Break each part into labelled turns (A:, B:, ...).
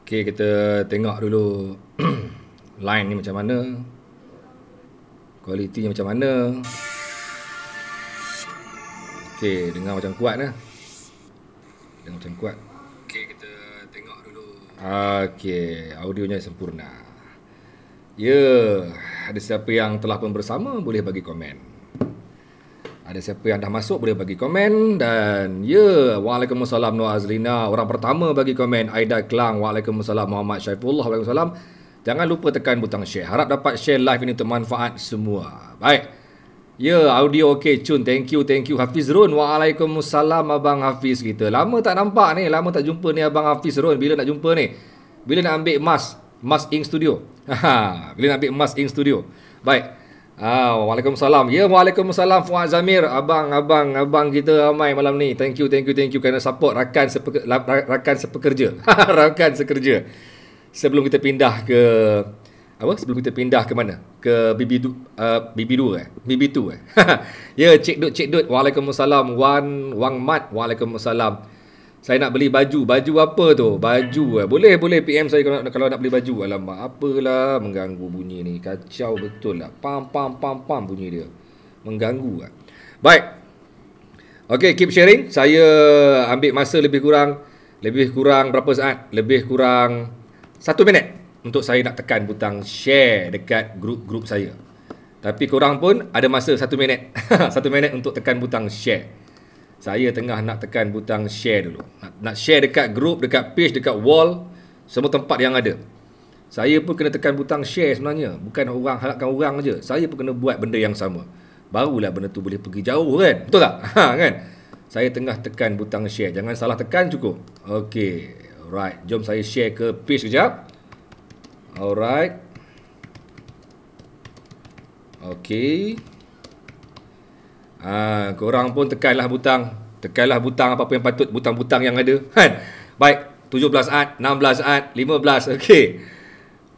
A: Okey, kita tengok dulu line ni macam mana. Kualitinya macam mana. Okey, dengar macam kuat lah. Dengar macam kuat. Okey, kita tengok dulu. Okey, audionya sempurna. Ya, ada siapa yang telah pun bersama boleh bagi komen. Ada siapa yang dah masuk boleh bagi komen. Dan ya, Waalaikumsalam Noor Azlina. Orang pertama bagi komen Aida Klang. Waalaikumsalam Muhammad Syaifullah. Waalaikumsalam. Jangan lupa tekan butang share. Harap dapat share live ini untuk manfaat semua. Baik. Ya, audio okey. Cun, thank you. Hafiz Run. Waalaikumsalam Abang Hafiz kita. Lama tak nampak ni. Lama tak jumpa ni Abang Hafiz Run. Bila nak jumpa ni? Bila nak ambil Mas Ink Studio? Bila nak ambil Mas Ink Studio? Baik. Waalaikumsalam. Ya, Waalaikumsalam Fuad Zamir. Abang kita ramai malam ni. Thank you kerana support rakan sepekerja. Rakan sekerja. Sebelum kita pindah ke Sebelum kita pindah ke mana? Ke BB2 Ya, Cik Dut. Waalaikumsalam. Wang Mat. Waalaikumsalam. Saya nak beli baju. Baju apa tu? Baju Boleh PM saya kalau nak beli baju. Alamak, apalah mengganggu bunyi ni. Kacau betul lah. Pam bunyi dia. Mengganggu lah. Baik. Okay, keep sharing. Saya ambil masa lebih kurang berapa saat? Lebih kurang 1 minit untuk saya nak tekan butang share dekat grup saya. Tapi korang pun ada masa 1 minit. 1 minit untuk tekan butang share. Saya tengah nak tekan butang share dulu. Nak share dekat grup, dekat page, dekat wall, semua tempat yang ada. Saya pun kena tekan butang share sebenarnya. Bukan harapkan orang je. Saya pun kena buat benda yang sama. Barulah benda tu boleh pergi jauh kan? Betul tak? Kan? Saya tengah tekan butang share. Jangan salah tekan cukup. Okey. Alright. Jom saya share ke page kejap. Alright. Okey. Korang pun tekanlah butang apa yang patut, butang-butang yang ada kan. Baik, 17 at, 16 at, 15. Okey.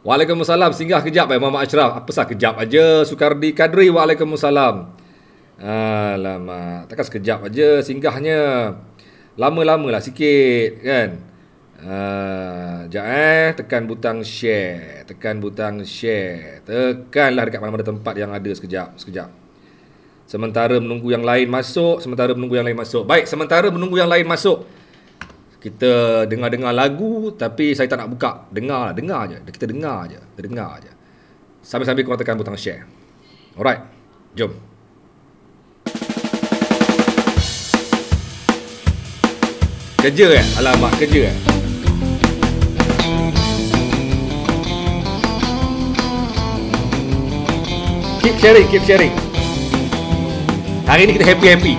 A: Waalaikumsalam. Singgah kejap Muhammad Ashraf. Apa sah kejap aja. Sukardi Kadri. Waalaikumsalam. Alamak, takkan sekejap aja singgahnya. Lama-lama lah sikit kan. Tekan butang share. Tekanlah dekat mana-mana tempat yang ada sekejap. Sementara menunggu yang lain masuk. Baik, sementara menunggu yang lain masuk, kita dengar lagu. Tapi saya tak nak buka. Dengar je. Kita dengar je. Sambil-sambil korang tekan butang share. Alright, jom. Kerja Alamak, kerja Keep sharing. Hari ni kita happy.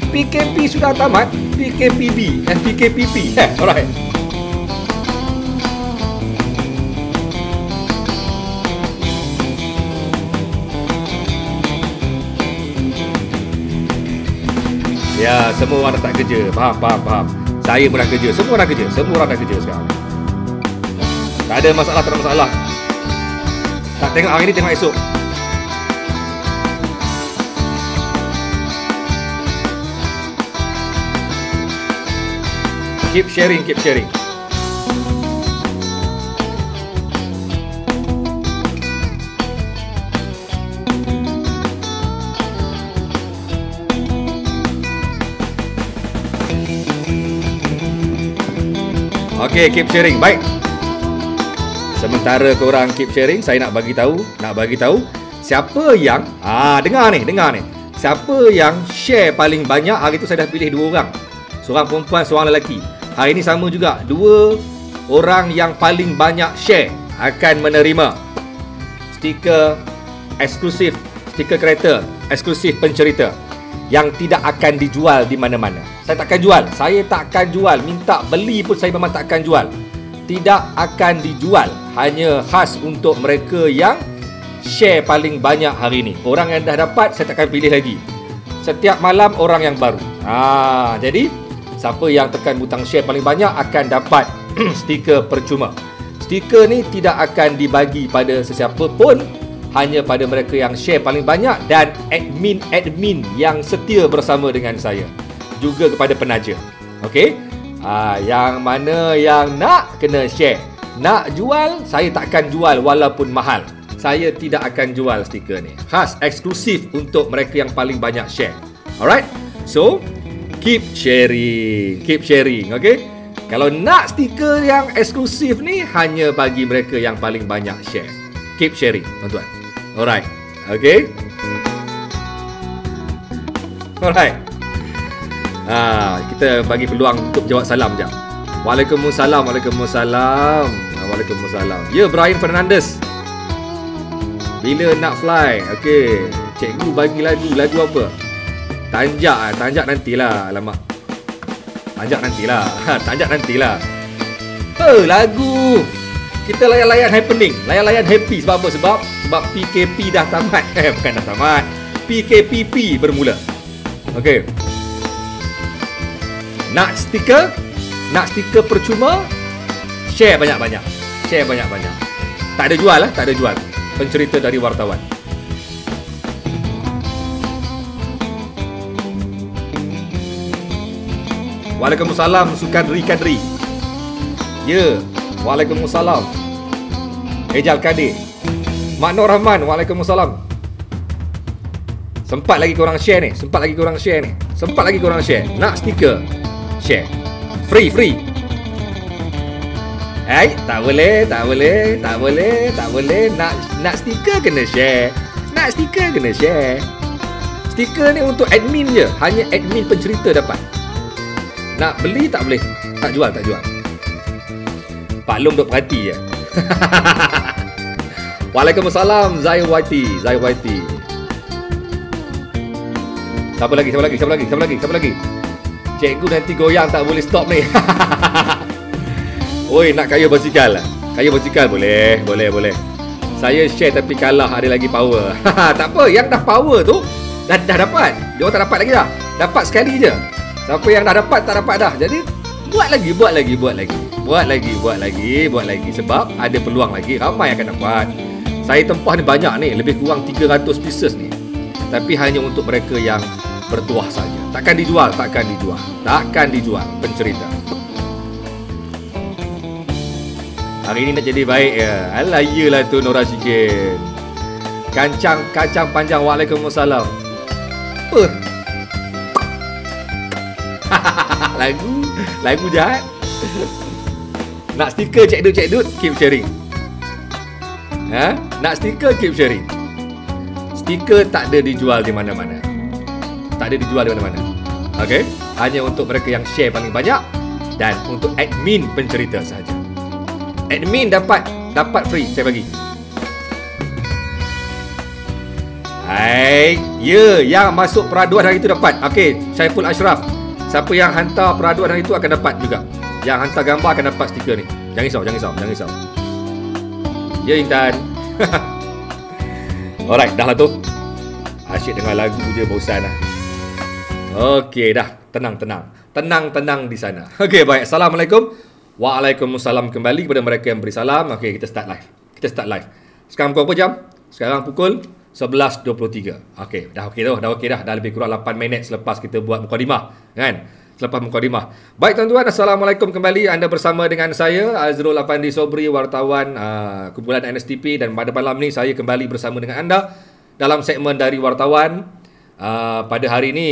A: PKP sudah tamat. PKPP. Alright. Ya, semua orang dah start kerja. Faham. Saya pun dah kerja. Semua orang dah kerja sekarang. Tak ada masalah. Tak tengok hari ni, tengok esok. Keep sharing. Okay, keep sharing. Baik. Sementara korang keep sharing, saya nak bagi tahu siapa yang dengar ni. Siapa yang share paling banyak. Hari tu saya dah pilih 2 orang. Seorang perempuan, seorang lelaki. Hari ni sama juga. 2 orang yang paling banyak share akan menerima stiker eksklusif, stiker kereta eksklusif pencerita yang tidak akan dijual di mana-mana. Saya takkan jual. Minta beli pun saya memang takkan jual. Tidak akan dijual. Hanya khas untuk mereka yang share paling banyak hari ni. Orang yang dah dapat, saya takkan pilih lagi. Setiap malam orang yang baru. Jadi siapa yang tekan butang share paling banyak akan dapat stiker percuma. Stiker ni tidak akan dibagi pada sesiapa pun, hanya pada mereka yang share paling banyak dan admin yang setia bersama dengan saya. Juga kepada penaja. Okey? Yang mana yang nak kena share. Nak jual, saya takkan jual walaupun mahal. Saya tidak akan jual stiker ni. Khas eksklusif untuk mereka yang paling banyak share. Alright? So, keep sharing. Keep sharing, okay? Kalau nak stiker yang eksklusif ni, hanya bagi mereka yang paling banyak share. Keep sharing, tuan-tuan. Alright. Okay? Alright. Kita bagi peluang untuk jawab salam sekejap. Waalaikumsalam. Waalaikumsalam. Waalaikumsalam. Ya, Brian Fernandes. Bila nak fly? Okey. Cikgu bagi lagu. Lagu apa? Tanjak nantilah. Alamak. Tanjak nantilah. Lagu. Kita layan-layan happening. Layan-layan happy. Sebab apa? Sebab PKP dah tamat. Bukan dah tamat. PKPP bermula. Okey. Nak stiker? Nak stiker percuma? Share banyak-banyak. Tak ada jual lah. Tak ada jual. Pencerita dari wartawan. Waalaikumsalam Sukadri Kadri. Ya. Waalaikumsalam Ejal Kadir. Mak Nur Rahman. Waalaikumsalam. Sempat lagi korang share ni. Nak stiker? Share. Free. Tak boleh. Nak stiker kena share. Stiker ni untuk admin je. Hanya admin pencerita dapat. Nak beli tak boleh. Tak jual. Pak Long duk perhati je. Waalaikumsalam Zai YT. Siapa lagi? Cikgu nanti goyang tak boleh stop ni. Oi, nak kayu basikal? Kayu basikal boleh. Saya share tapi kalah ada lagi power. Tak apa, yang dah power tu dah dapat. Dia orang tak dapat lagi dah. Dapat sekali je. Siapa yang dah dapat tak dapat dah. Jadi buat lagi sebab ada peluang lagi, ramai akan dapat. Saya tempah ni banyak ni, lebih kurang 300 pieces ni. Tapi hanya untuk mereka yang bertuah saja. Takkan dijual pencerita. Hari ini nak jadi baik ya. Alah, iyalah tu Nora Syikin. Kacang panjang. Waalaikumsalam. Lagu jahat. Nak stiker Cik Dut, keep sharing. Nak stiker, keep sharing. Stiker tak ada dijual di mana-mana. Okey? Hanya untuk mereka yang share paling banyak dan untuk admin pencerita sahaja. Admin dapat free, saya bagi. Yang masuk peraduan hari itu dapat. Okey, Syaiful Ashraf. Siapa yang hantar peraduan hari itu akan dapat juga. Yang hantar gambar akan dapat stiker ni. Jangan risau. Ya, Intan. Alright, dah lah tu. Asyik dengar lagu je, bosan lah. Okey, dah. Tenang di sana. Okey, baik. Assalamualaikum. Waalaikumsalam kembali kepada mereka yang beri salam. Okey, kita start live. Sekarang pukul apa jam? Sekarang pukul 11.23. Okey, dah okey dah. Dah lebih kurang 8 minit selepas kita buat mukadimah, kan? Baik tuan-tuan, Assalamualaikum kembali. Anda bersama dengan saya Azrul Afandi Sobri, wartawan kumpulan NSTP, dan pada malam ni saya kembali bersama dengan anda dalam segmen dari wartawan. Pada hari ini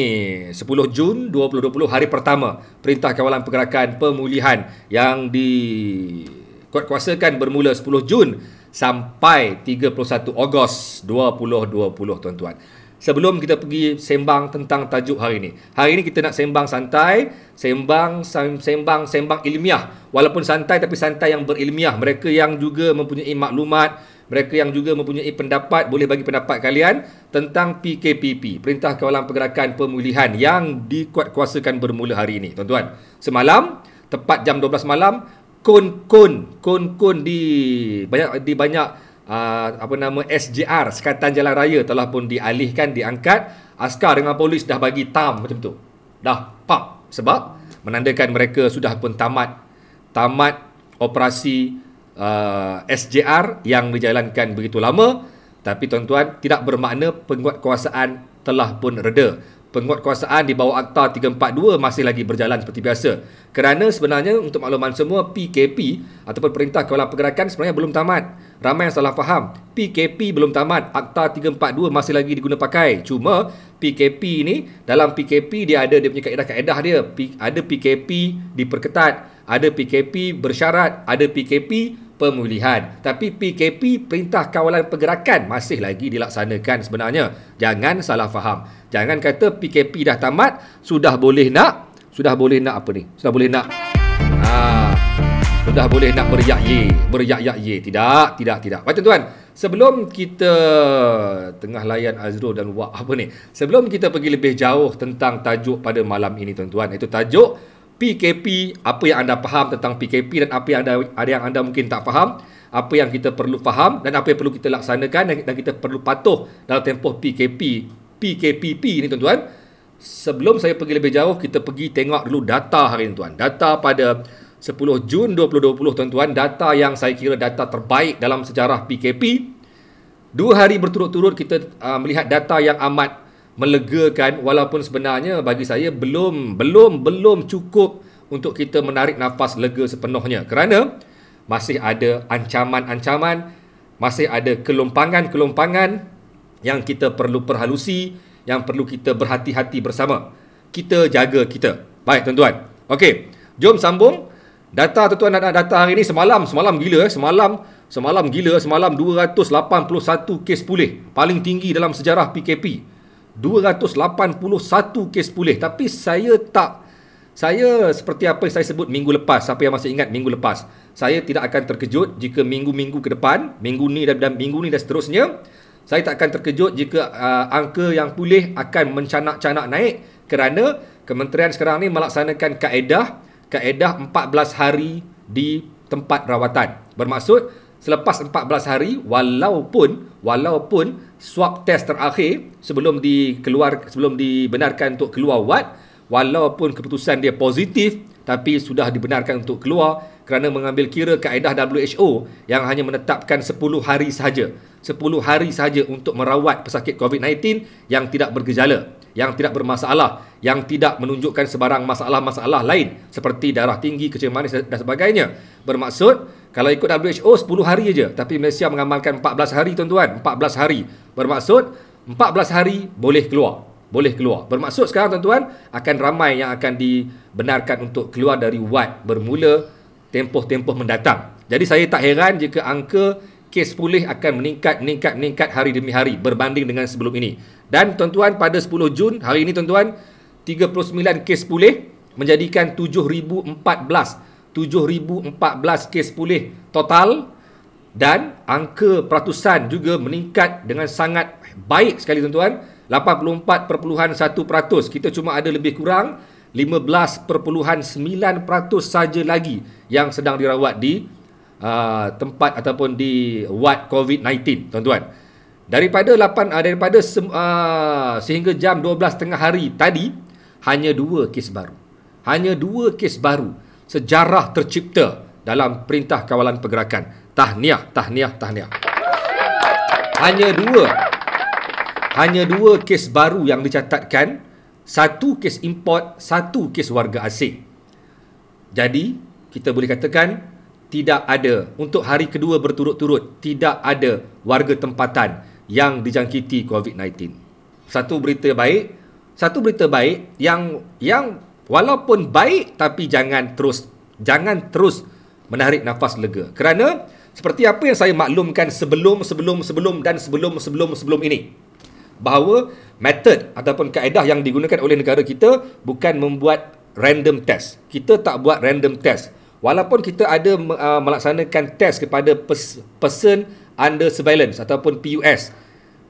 A: 10 Jun 2020, hari pertama Perintah Kawalan Pergerakan Pemulihan yang dikuatkuasakan bermula 10 Jun sampai 31 Ogos 2020 tuan-tuan. Sebelum kita pergi sembang tentang tajuk hari ini. Hari ini kita nak sembang santai, sembang ilmiah. Walaupun santai tapi santai yang berilmiah. Mereka yang juga mempunyai maklumat, mereka yang juga mempunyai pendapat, boleh bagi pendapat kalian tentang PKPP, Perintah Kawalan Pergerakan Pemulihan yang dikuatkuasakan bermula hari ini, tuan-tuan. Semalam, tepat jam 12 malam, kon di banyak SJR, Sekatan Jalan Raya telah pun dialihkan, diangkat. Askar dengan polis dah bagi tam macam tu. Dah pap, sebab menandakan mereka sudah pun tamat operasi SJR yang dijalankan begitu lama. Tapi tuan-tuan, tidak bermakna penguatkuasaan telah pun reda. penguatkuasaan di bawah Akta 342 masih lagi berjalan seperti biasa. Kerana sebenarnya untuk makluman semua, PKP ataupun Perintah Kawalan Pergerakan sebenarnya belum tamat. Ramai yang salah faham. PKP belum tamat. Akta 342 masih lagi diguna pakai. Cuma PKP ni, dalam PKP dia ada dia punya kaedah-kaedah dia. Ada PKP diperketat, ada PKP bersyarat, ada PKP pemulihan. Tapi PKP, Perintah Kawalan Pergerakan, masih lagi dilaksanakan sebenarnya. Jangan salah faham. Jangan kata PKP dah tamat, sudah boleh nak apa ni? Sudah boleh nak beriyak-yak ye. Tidak. Baik tuan-tuan, sebelum kita tengah layan Azrul dan Wak sebelum kita pergi lebih jauh tentang tajuk pada malam ini tuan-tuan, itu tajuk PKP, apa yang anda faham tentang PKP dan apa yang ada yang anda mungkin tak faham, apa yang kita perlu faham dan apa yang perlu kita laksanakan dan kita perlu patuh dalam tempoh PKPP ni tuan-tuan. Sebelum saya pergi lebih jauh, kita pergi tengok dulu data hari ini tuan. Data pada 10 Jun 2020 tuan-tuan, data yang saya kira data terbaik dalam sejarah PKP. 2 hari berturut-turut kita melihat data yang amat melegakan, walaupun sebenarnya bagi saya belum cukup untuk kita menarik nafas lega sepenuhnya, kerana masih ada ancaman-ancaman, masih ada kelompangan-kelompangan yang kita perlu perhalusi, yang perlu kita berhati-hati bersama. Kita jaga kita. Baik tuan-tuan. Okey, jom sambung. Data tuan-tuan, data hari ini semalam gila. Semalam gila, semalam 281 kes pulih. Paling tinggi dalam sejarah PKP. 281 kes pulih. Tapi saya seperti apa yang saya sebut minggu lepas, siapa yang masih ingat minggu lepas, saya tidak akan terkejut jika minggu-minggu ke depan, minggu ni dan seterusnya, saya tak akan terkejut jika angka yang pulih akan mencanak-canak naik, kerana kementerian sekarang ni melaksanakan kaedah 14 hari di tempat rawatan. Bermaksud selepas 14 hari, walaupun swab test terakhir sebelum dibenarkan untuk keluar wad, walaupun keputusan dia positif, tapi sudah dibenarkan untuk keluar kerana mengambil kira kaedah WHO yang hanya menetapkan 10 hari sahaja. 10 hari sahaja untuk merawat pesakit COVID-19 yang tidak bergejala, yang tidak bermasalah, yang tidak menunjukkan sebarang masalah-masalah lain seperti darah tinggi, kencing manis dan sebagainya. Bermaksud, kalau ikut WHO 10 hari saja, tapi Malaysia mengamalkan 14 hari tuan-tuan. 14 hari. Bermaksud 14 hari boleh keluar. Bermaksud sekarang tuan-tuan, akan ramai yang akan dibenarkan untuk keluar dari wad bermula tempoh-tempoh mendatang. Jadi saya tak heran jika angka kes pulih akan meningkat hari demi hari berbanding dengan sebelum ini. Dan tuan-tuan, pada 10 Jun hari ini tuan-tuan, 39 kes pulih menjadikan 7,014 kes pulih total, dan angka peratusan juga meningkat dengan sangat baik sekali tuan-tuan, 84.1%. Kita cuma ada lebih kurang 15.9% saja lagi yang sedang dirawat di tempat ataupun di wad COVID-19 tuan-tuan. Daripada sehingga jam 12 tengah hari tadi, hanya 2 kes baru. Sejarah tercipta dalam Perintah Kawalan Pergerakan. Tahniah. Hanya dua kes baru yang dicatatkan, 1 kes import, 1 kes warga asing. Jadi kita boleh katakan tidak ada, untuk hari kedua berturut-turut, tidak ada warga tempatan yang dijangkiti COVID-19. Satu berita baik yang walaupun baik, tapi jangan terus menarik nafas lega. Kerana seperti apa yang saya maklumkan sebelum ini, bahawa metod ataupun kaedah yang digunakan oleh negara kita bukan membuat random test. Kita tak buat random test. Walaupun kita ada melaksanakan test kepada person under surveillance ataupun PUS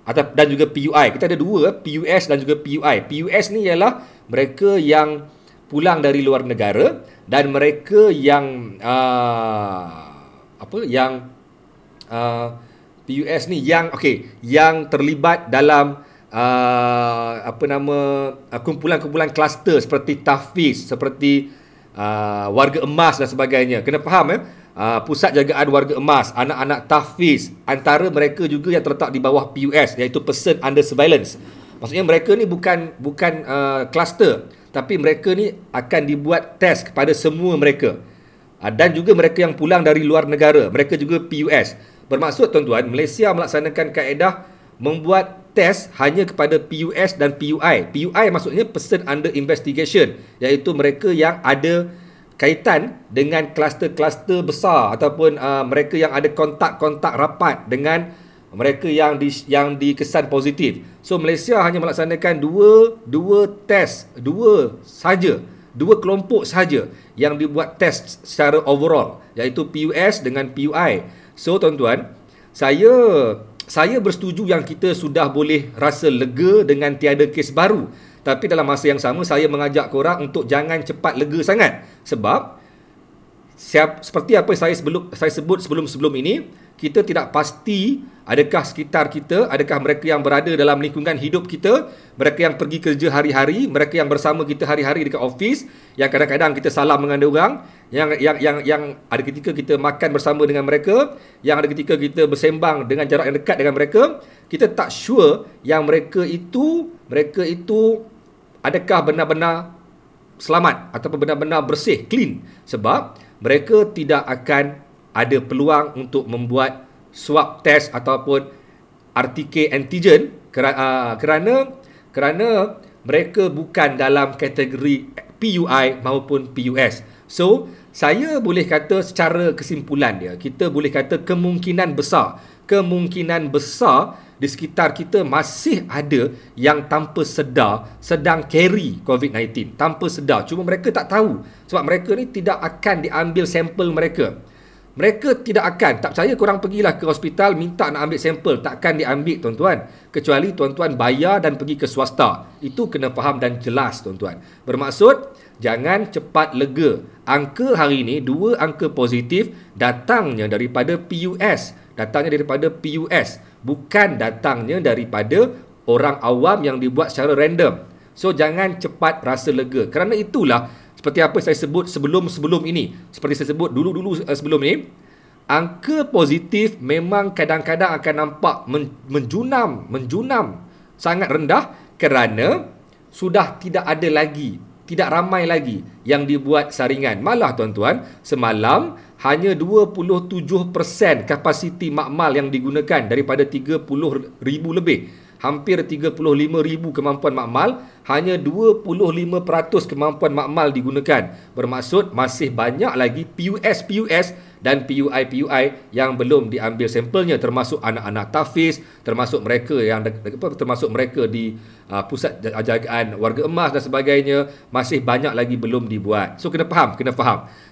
A: dan juga PUI. Kita ada 2, PUS dan juga PUI. PUS ni ialah mereka yang pulang dari luar negara dan mereka yang PUS ni yang terlibat dalam kumpulan-kumpulan kluster seperti tahfiz, seperti warga emas dan sebagainya. Kena faham pusat jagaan warga emas, anak-anak tahfiz, antara mereka juga yang terletak di bawah PUS, iaitu person under surveillance. Maksudnya mereka ni bukan kluster, tapi mereka ni akan dibuat test kepada semua mereka. Dan juga mereka yang pulang dari luar negara, mereka juga PUS. Bermaksud tuan-tuan, Malaysia melaksanakan kaedah membuat test hanya kepada PUS dan PUI. PUI maksudnya person under investigation, iaitu mereka yang ada kaitan dengan kluster-kluster besar ataupun mereka yang ada kontak-kontak rapat dengan mereka yang dikesan positif. So Malaysia hanya melaksanakan dua test, dua kelompok sahaja yang dibuat test secara overall, iaitu PUS dengan PUI. So tuan-tuan, saya bersetuju yang kita sudah boleh rasa lega dengan tiada kes baru. Tapi dalam masa yang sama, saya mengajak korang untuk jangan cepat lega sangat. Sebab seperti apa saya sebut sebelum ini, kita tidak pasti adakah sekitar kita, adakah mereka yang berada dalam lingkungan hidup kita, mereka yang pergi kerja hari-hari, mereka yang bersama kita hari-hari dekat office, yang kadang-kadang kita salam dengan dia orang, yang ada ketika kita makan bersama dengan mereka, yang ada ketika kita bersembang dengan jarak yang dekat dengan mereka, kita tak sure yang mereka itu adakah benar-benar selamat ataupun benar-benar bersih, clean. Sebab mereka tidak akan ada peluang untuk membuat swab test ataupun RTK antigen kerana mereka bukan dalam kategori PUI maupun PUS. So, saya boleh kata secara kesimpulan dia, kita boleh kata kemungkinan besar di sekitar kita masih ada yang tanpa sedar sedang carry COVID-19. Tanpa sedar. Cuma mereka tak tahu. Sebab mereka ni tidak akan diambil sampel mereka. Mereka tidak akan. Tak percaya, korang pergilah ke hospital minta nak ambil sampel. Takkan diambil tuan-tuan. Kecuali tuan-tuan bayar dan pergi ke swasta. Itu kena faham dan jelas tuan-tuan. Bermaksud, jangan cepat lega. Angka hari ini, 2 angka positif datangnya daripada PUS. Bukan datangnya daripada orang awam yang dibuat secara random. So, jangan cepat rasa lega. Kerana itulah, seperti apa saya sebut sebelum ini, seperti saya sebut dulu sebelum ini, angka positif memang kadang-kadang akan nampak menjunam sangat rendah kerana sudah tidak ramai lagi yang dibuat saringan. Malah tuan-tuan, semalam hanya 27% kapasiti makmal yang digunakan daripada 30,000 lebih. Hampir 35,000 kemampuan makmal, hanya 25% kemampuan makmal digunakan. Bermaksud masih banyak lagi PUS dan PUI yang belum diambil sampelnya, termasuk anak-anak tahfiz, termasuk mereka di pusat jagaan warga emas dan sebagainya, masih banyak lagi belum dibuat. So kena faham.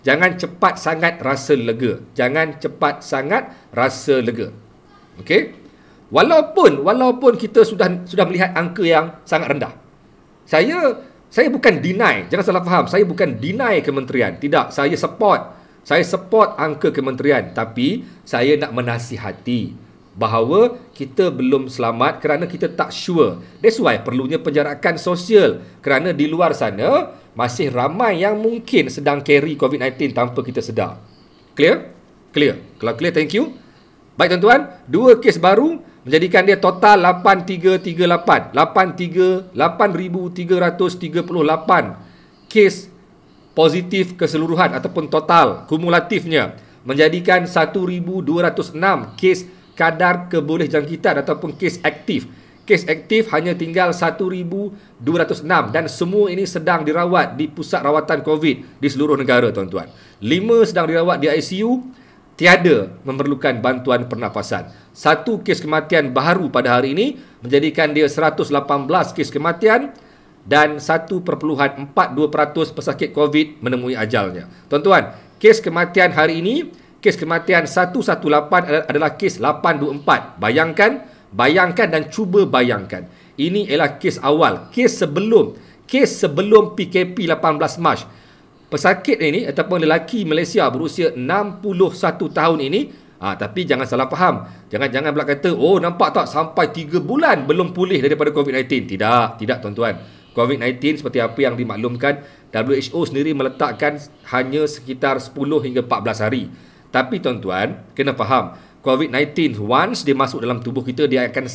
A: Jangan cepat sangat rasa lega. Okey? Walaupun kita sudah melihat angka yang sangat rendah. Saya bukan deny, jangan salah faham. Saya bukan deny kementerian. Tidak, saya support angka kementerian, tapi saya nak menasihati bahawa kita belum selamat kerana kita tak sure. That's why perlunya penjarakan sosial, kerana di luar sana masih ramai yang mungkin sedang carry COVID-19 tanpa kita sedar. Clear? Kalau clear, thank you. Baik tuan-tuan, 2 kes baru menjadikan dia total 8,338 kes positif keseluruhan ataupun total kumulatifnya, menjadikan 1,206 kes kadar kebolehjangkitan ataupun kes aktif. Kes aktif hanya tinggal 1,206 dan semua ini sedang dirawat di pusat rawatan COVID di seluruh negara tuan-tuan. 5 sedang dirawat di ICU, tiada memerlukan bantuan pernafasan. 1 kes kematian baru pada hari ini menjadikan dia 118 kes kematian dan 1.42% pesakit COVID menemui ajalnya. Tuan-tuan, kes kematian hari ini, kes kematian 118 adalah kes 824. Bayangkan dan cuba bayangkan. Ini ialah kes awal, kes sebelum PKP 18 Mac. Pesakit ini ataupun lelaki Malaysia berusia 61 tahun ini, tapi jangan salah faham. Jangan pula kata, oh nampak tak sampai 3 bulan belum pulih daripada COVID-19. Tidak tuan-tuan. COVID-19 seperti apa yang dimaklumkan, WHO sendiri meletakkan hanya sekitar 10 hingga 14 hari. Tapi tuan-tuan, kena faham, COVID-19 once dia masuk dalam tubuh kita, dia akan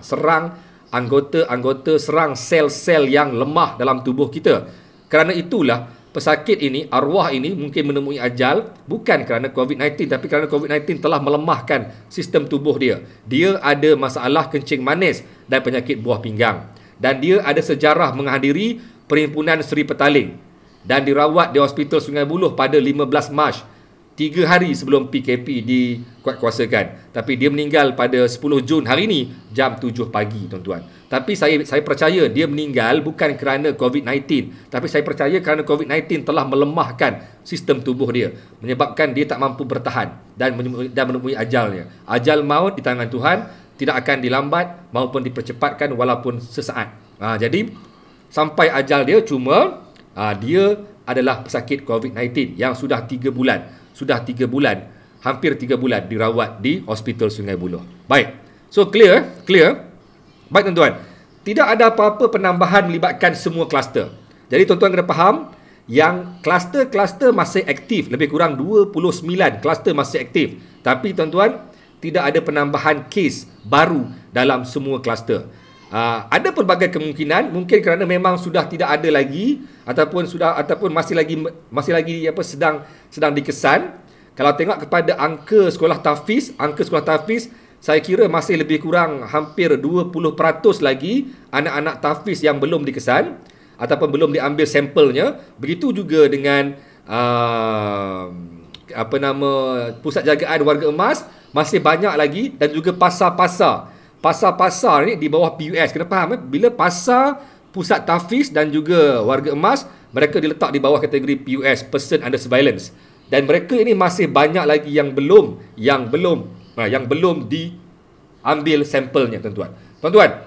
A: serang anggota-anggota serang sel-sel yang lemah dalam tubuh kita. Kerana itulah pesakit ini, arwah ini mungkin menemui ajal bukan kerana COVID-19 tapi kerana COVID-19 telah melemahkan sistem tubuh dia. Dia ada masalah kencing manis dan penyakit buah pinggang. Dan dia ada sejarah menghadiri Perhimpunan Seri Petaling dan dirawat di Hospital Sungai Buloh pada 15 Mac, 3 hari sebelum PKP dikuatkuasakan. Tapi dia meninggal pada 10 Jun hari ini jam 7 pagi, tuan-tuan. Tapi saya percaya dia meninggal bukan kerana COVID-19, tapi saya percaya kerana COVID-19 telah melemahkan sistem tubuh dia, menyebabkan dia tak mampu bertahan dan menemui ajalnya. Ajal maut di tangan Tuhan tidak akan dilambat maupun dipercepatkan walaupun sesaat. Jadi sampai ajal dia cuma dia adalah pesakit COVID-19 yang sudah 3 bulan. Hampir 3 bulan dirawat di Hospital Sungai Buloh. Baik. So clear? Baik tuan-tuan. Tidak ada apa-apa penambahan melibatkan semua kluster. Jadi tuan-tuan kena faham yang kluster-kluster masih aktif. Lebih kurang 29 kluster masih aktif. Tapi tuan-tuan, tidak ada penambahan kes baru dalam semua kluster. Ada pelbagai kemungkinan, mungkin kerana memang sudah tidak ada lagi ataupun masih lagi sedang dikesan. Kalau tengok kepada angka sekolah tahfiz, saya kira masih lebih kurang hampir 20% lagi anak-anak tahfiz yang belum dikesan ataupun belum diambil sampelnya. Begitu juga dengan pusat jagaan warga emas, masih banyak lagi, dan juga pasar-pasar ni di bawah PUS. Kena faham bila pasar, pusat tahfiz dan juga warga emas, mereka diletak di bawah kategori PUS, Person Under Surveillance. Dan mereka ini masih banyak lagi yang belum diambil sampelnya, tuan-tuan. Tuan-tuan,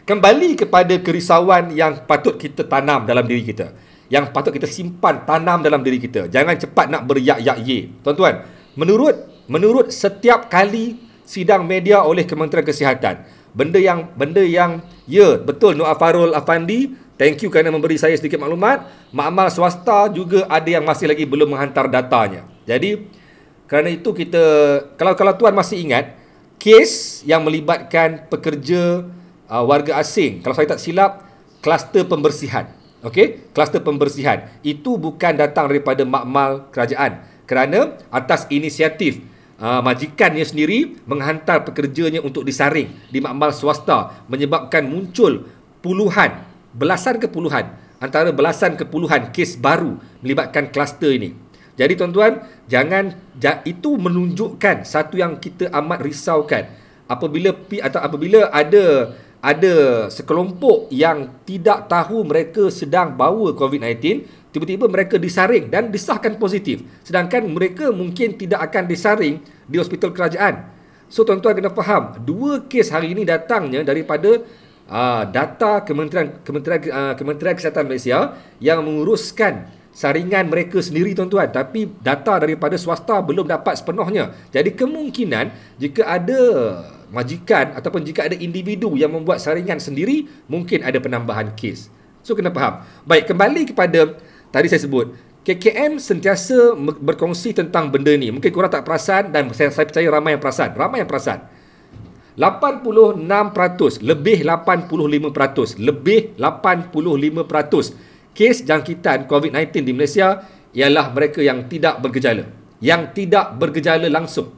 A: kembali kepada kerisauan yang patut kita tanam dalam diri kita, yang patut kita simpan, tanam dalam diri kita. Jangan cepat nak beryak-yak-ye. Tuan-tuan, menurut setiap kali sidang media oleh Kementerian Kesihatan, benda yang ya betul, Nur Afarul Afandi, thank you kerana memberi saya sedikit maklumat. Makmal swasta juga ada yang masih lagi belum menghantar datanya. Jadi kerana itu kita, kalau tuan masih ingat kes yang melibatkan pekerja warga asing, kalau saya tak silap kluster pembersihan. Okey, kluster pembersihan itu bukan datang daripada makmal kerajaan, kerana atas inisiatif majikannya sendiri menghantar pekerjanya untuk disaring di makmal swasta, menyebabkan muncul belasan ke puluhan kes baru melibatkan kluster ini. Jadi tuan-tuan, itu menunjukkan satu yang kita amat risaukan apabila ada sekelompok yang tidak tahu mereka sedang bawa COVID-19, tiba-tiba mereka disaring dan disahkan positif. Sedangkan mereka mungkin tidak akan disaring di hospital kerajaan. So tuan-tuan kena faham, 2 kes hari ini datangnya daripada data Kementerian Kesihatan Malaysia yang menguruskan saringan mereka sendiri, tuan-tuan. Tapi data daripada swasta belum dapat sepenuhnya. Jadi kemungkinan jika ada majikan ataupun jika ada individu yang membuat saringan sendiri, mungkin ada penambahan kes. So kena faham. Baik, kembali kepada tadi saya sebut, KKM sentiasa berkongsi tentang benda ni. Mungkin korang tak perasan dan saya percaya ramai yang perasan. 86%, lebih 85% kes jangkitan COVID-19 di Malaysia ialah mereka yang tidak bergejala. Yang tidak bergejala langsung.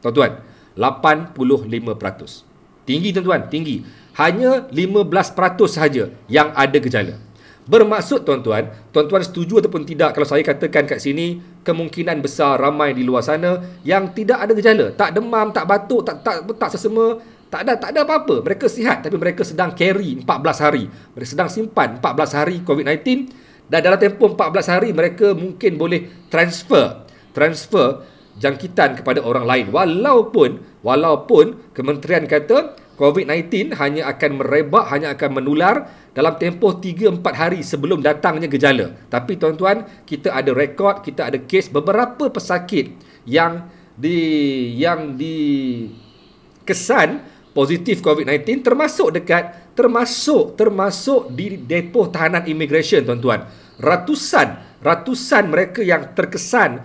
A: Tuan-tuan, 85%. Tinggi tuan-tuan, tinggi. Hanya 15% sahaja yang ada gejala. Bermaksud tuan-tuan setuju ataupun tidak kalau saya katakan kat sini, kemungkinan besar ramai di luar sana yang tidak ada gejala, tak demam, tak batuk, tak sesama, tak ada apa-apa. Mereka sihat tapi mereka sedang carry 14 hari. Mereka sedang simpan 14 hari COVID-19 dan dalam tempoh 14 hari mereka mungkin boleh transfer jangkitan kepada orang lain. Walaupun kementerian kata COVID-19 hanya akan merebak, hanya akan menular dalam tempoh 3-4 hari sebelum datangnya gejala. Tapi tuan-tuan, kita ada rekod, kita ada kes beberapa pesakit yang dikesan positif COVID-19 termasuk di depoh tahanan immigration, tuan-tuan. Ratusan mereka yang terkesan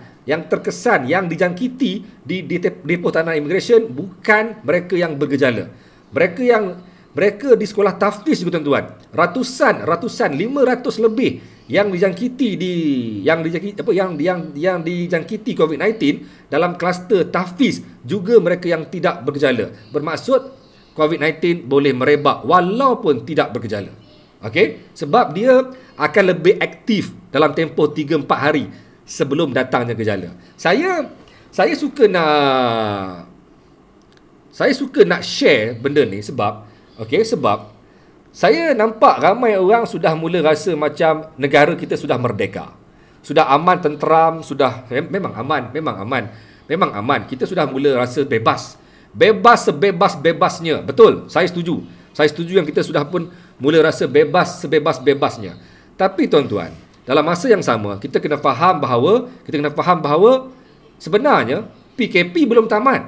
A: yang dijangkiti di depoh tahanan immigration bukan mereka yang bergejala. Mereka yang Mereka di sekolah tahfiz juga tuan-tuan. Ratusan, 500 lebih yang dijangkiti COVID-19 dalam kluster tahfiz, juga mereka yang tidak bergejala. Bermaksud COVID-19 boleh merebak walaupun tidak bergejala. Okey, sebab dia akan lebih aktif dalam tempoh 3-4 hari sebelum datangnya gejala. Saya suka nak share benda ni sebab saya nampak ramai orang sudah mula rasa macam negara kita sudah merdeka. Sudah aman, tenteram, memang aman. Kita sudah mula rasa bebas. Bebas sebebas-bebasnya. Betul, saya setuju. Saya setuju yang kita sudah pun mula rasa bebas sebebas-bebasnya. Tapi tuan-tuan, dalam masa yang sama, kita kena faham bahawa sebenarnya PKP belum tamat.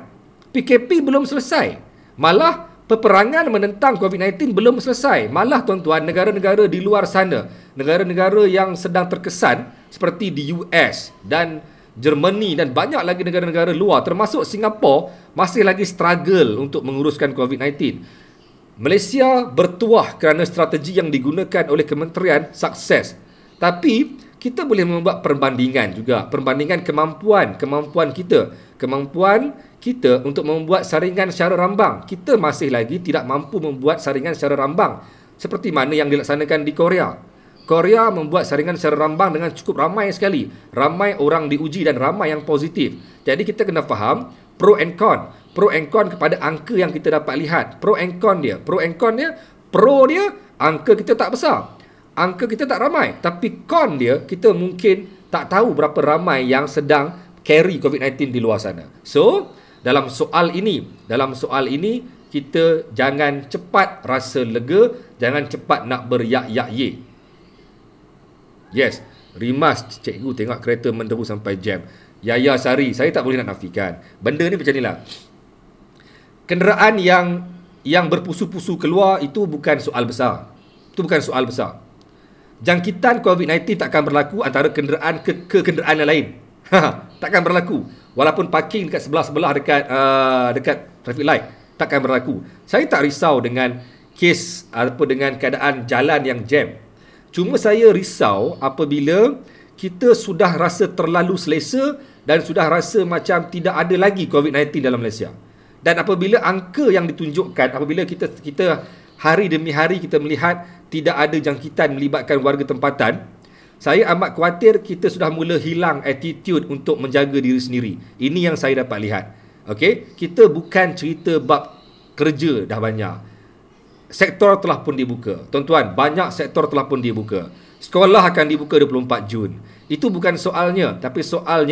A: PKP belum selesai. Malah peperangan menentang COVID-19 belum selesai. Malah tuan-tuan, negara-negara di luar sana, negara-negara yang sedang terkesan seperti di US dan Germany dan banyak lagi negara-negara luar termasuk Singapura masih lagi struggle untuk menguruskan COVID-19. Malaysia bertuah kerana strategi yang digunakan oleh kementerian sukses. Tapi kita boleh membuat perbandingan juga, perbandingan kemampuan kita untuk membuat saringan secara rambang. Kita masih lagi tidak mampu membuat saringan secara rambang seperti mana yang dilaksanakan di Korea. Korea membuat saringan secara rambang dengan cukup ramai sekali. Ramai orang diuji dan ramai yang positif. Jadi kita kena faham pro and con. Pro and con kepada angka yang kita dapat lihat. Pro and con dia, angka kita tak besar. Angka kita tak ramai. Tapi con dia, kita mungkin tak tahu berapa ramai yang sedang carry COVID-19 di luar sana. So, dalam soal ini kita jangan cepat rasa lega, jangan cepat nak beryak-yak-ye. Yes, rimas cikgu tengok kereta menderu sampai jam. Yaya Sari, saya tak boleh nak nafikan. Benda ni macam inilah. Kenderaan yang berpusu-pusu keluar itu bukan soal besar. Jangkitan COVID-19 takkan berlaku antara kenderaan ke kenderaan yang lain. Takkan berlaku. Walaupun parking dekat sebelah-sebelah dekat traffic light, takkan berlaku. Saya tak risau dengan kes ataupun dengan keadaan jalan yang jam. Cuma saya risau apabila kita sudah rasa terlalu selesa dan sudah rasa macam tidak ada lagi COVID-19 dalam Malaysia. Dan apabila angka yang ditunjukkan, apabila kita hari demi hari kita melihat tidak ada jangkitan melibatkan warga tempatan, saya amat khawatir kita sudah mula hilang attitude untuk menjaga diri sendiri. Ini yang saya dapat lihat. Okey, kita bukan cerita bab kerja dah banyak. Sektor telah pun dibuka. Tuan-tuan, banyak sektor telah pun dibuka. Sekolah akan dibuka 24 Jun. Itu bukan soalnya, tapi soal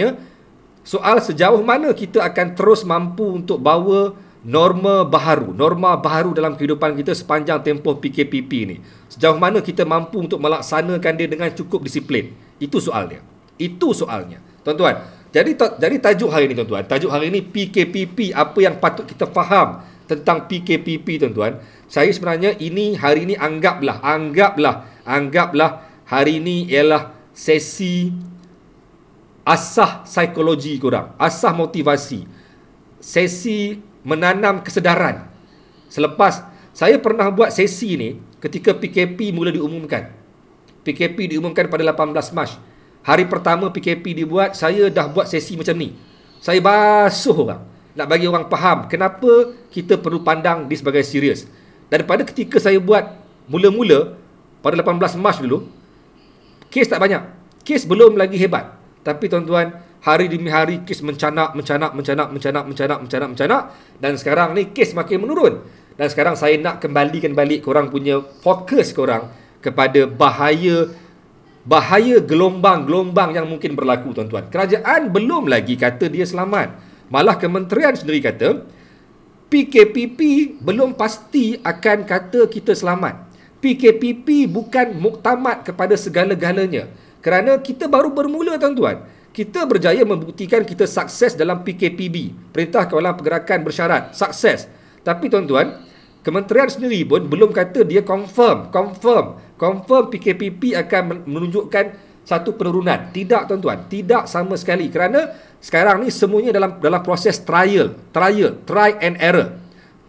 A: sejauh mana kita akan terus mampu untuk bawa norma baharu dalam kehidupan kita sepanjang tempoh PKPP ni. Sejauh mana kita mampu untuk melaksanakan dia dengan cukup disiplin. Itu soalnya. Tuan-tuan, jadi tajuk hari ni tuan-tuan, tajuk hari ni PKPP, apa yang patut kita faham tentang PKPP tuan-tuan. Saya sebenarnya hari ini anggaplah hari ini ialah sesi asah psikologi korang, asah motivasi, sesi menanam kesedaran. Selepas saya pernah buat sesi ni ketika PKP mula diumumkan. PKP diumumkan pada 18 Mac. Hari pertama PKP dibuat, saya dah buat sesi macam ni. Saya basuh orang, nak bagi orang faham kenapa kita perlu pandang dia sebagai serius. Daripada ketika saya buat mula-mula pada 18 Mac dulu, kes tak banyak. Kes belum lagi hebat. Tapi tuan-tuan, hari demi hari kes mencanak dan sekarang ni kes makin menurun. Dan sekarang saya nak kembalikan balik korang punya fokus korang kepada bahaya gelombang-gelombang yang mungkin berlaku tuan-tuan. Kerajaan belum lagi kata dia selamat. Malah kementerian sendiri kata PKPP belum pasti akan kata kita selamat. PKPP bukan muktamad kepada segala-galanya. Kerana kita baru bermula tuan-tuan. Kita berjaya membuktikan kita sukses dalam PKPB, Perintah Kawalan Pergerakan Bersyarat, sukses. Tapi tuan-tuan, kementerian sendiri pun belum kata dia confirm PKPP akan menunjukkan satu penurunan. Tidak tuan-tuan, tidak sama sekali. Kerana sekarang ni semuanya dalam proses try and error.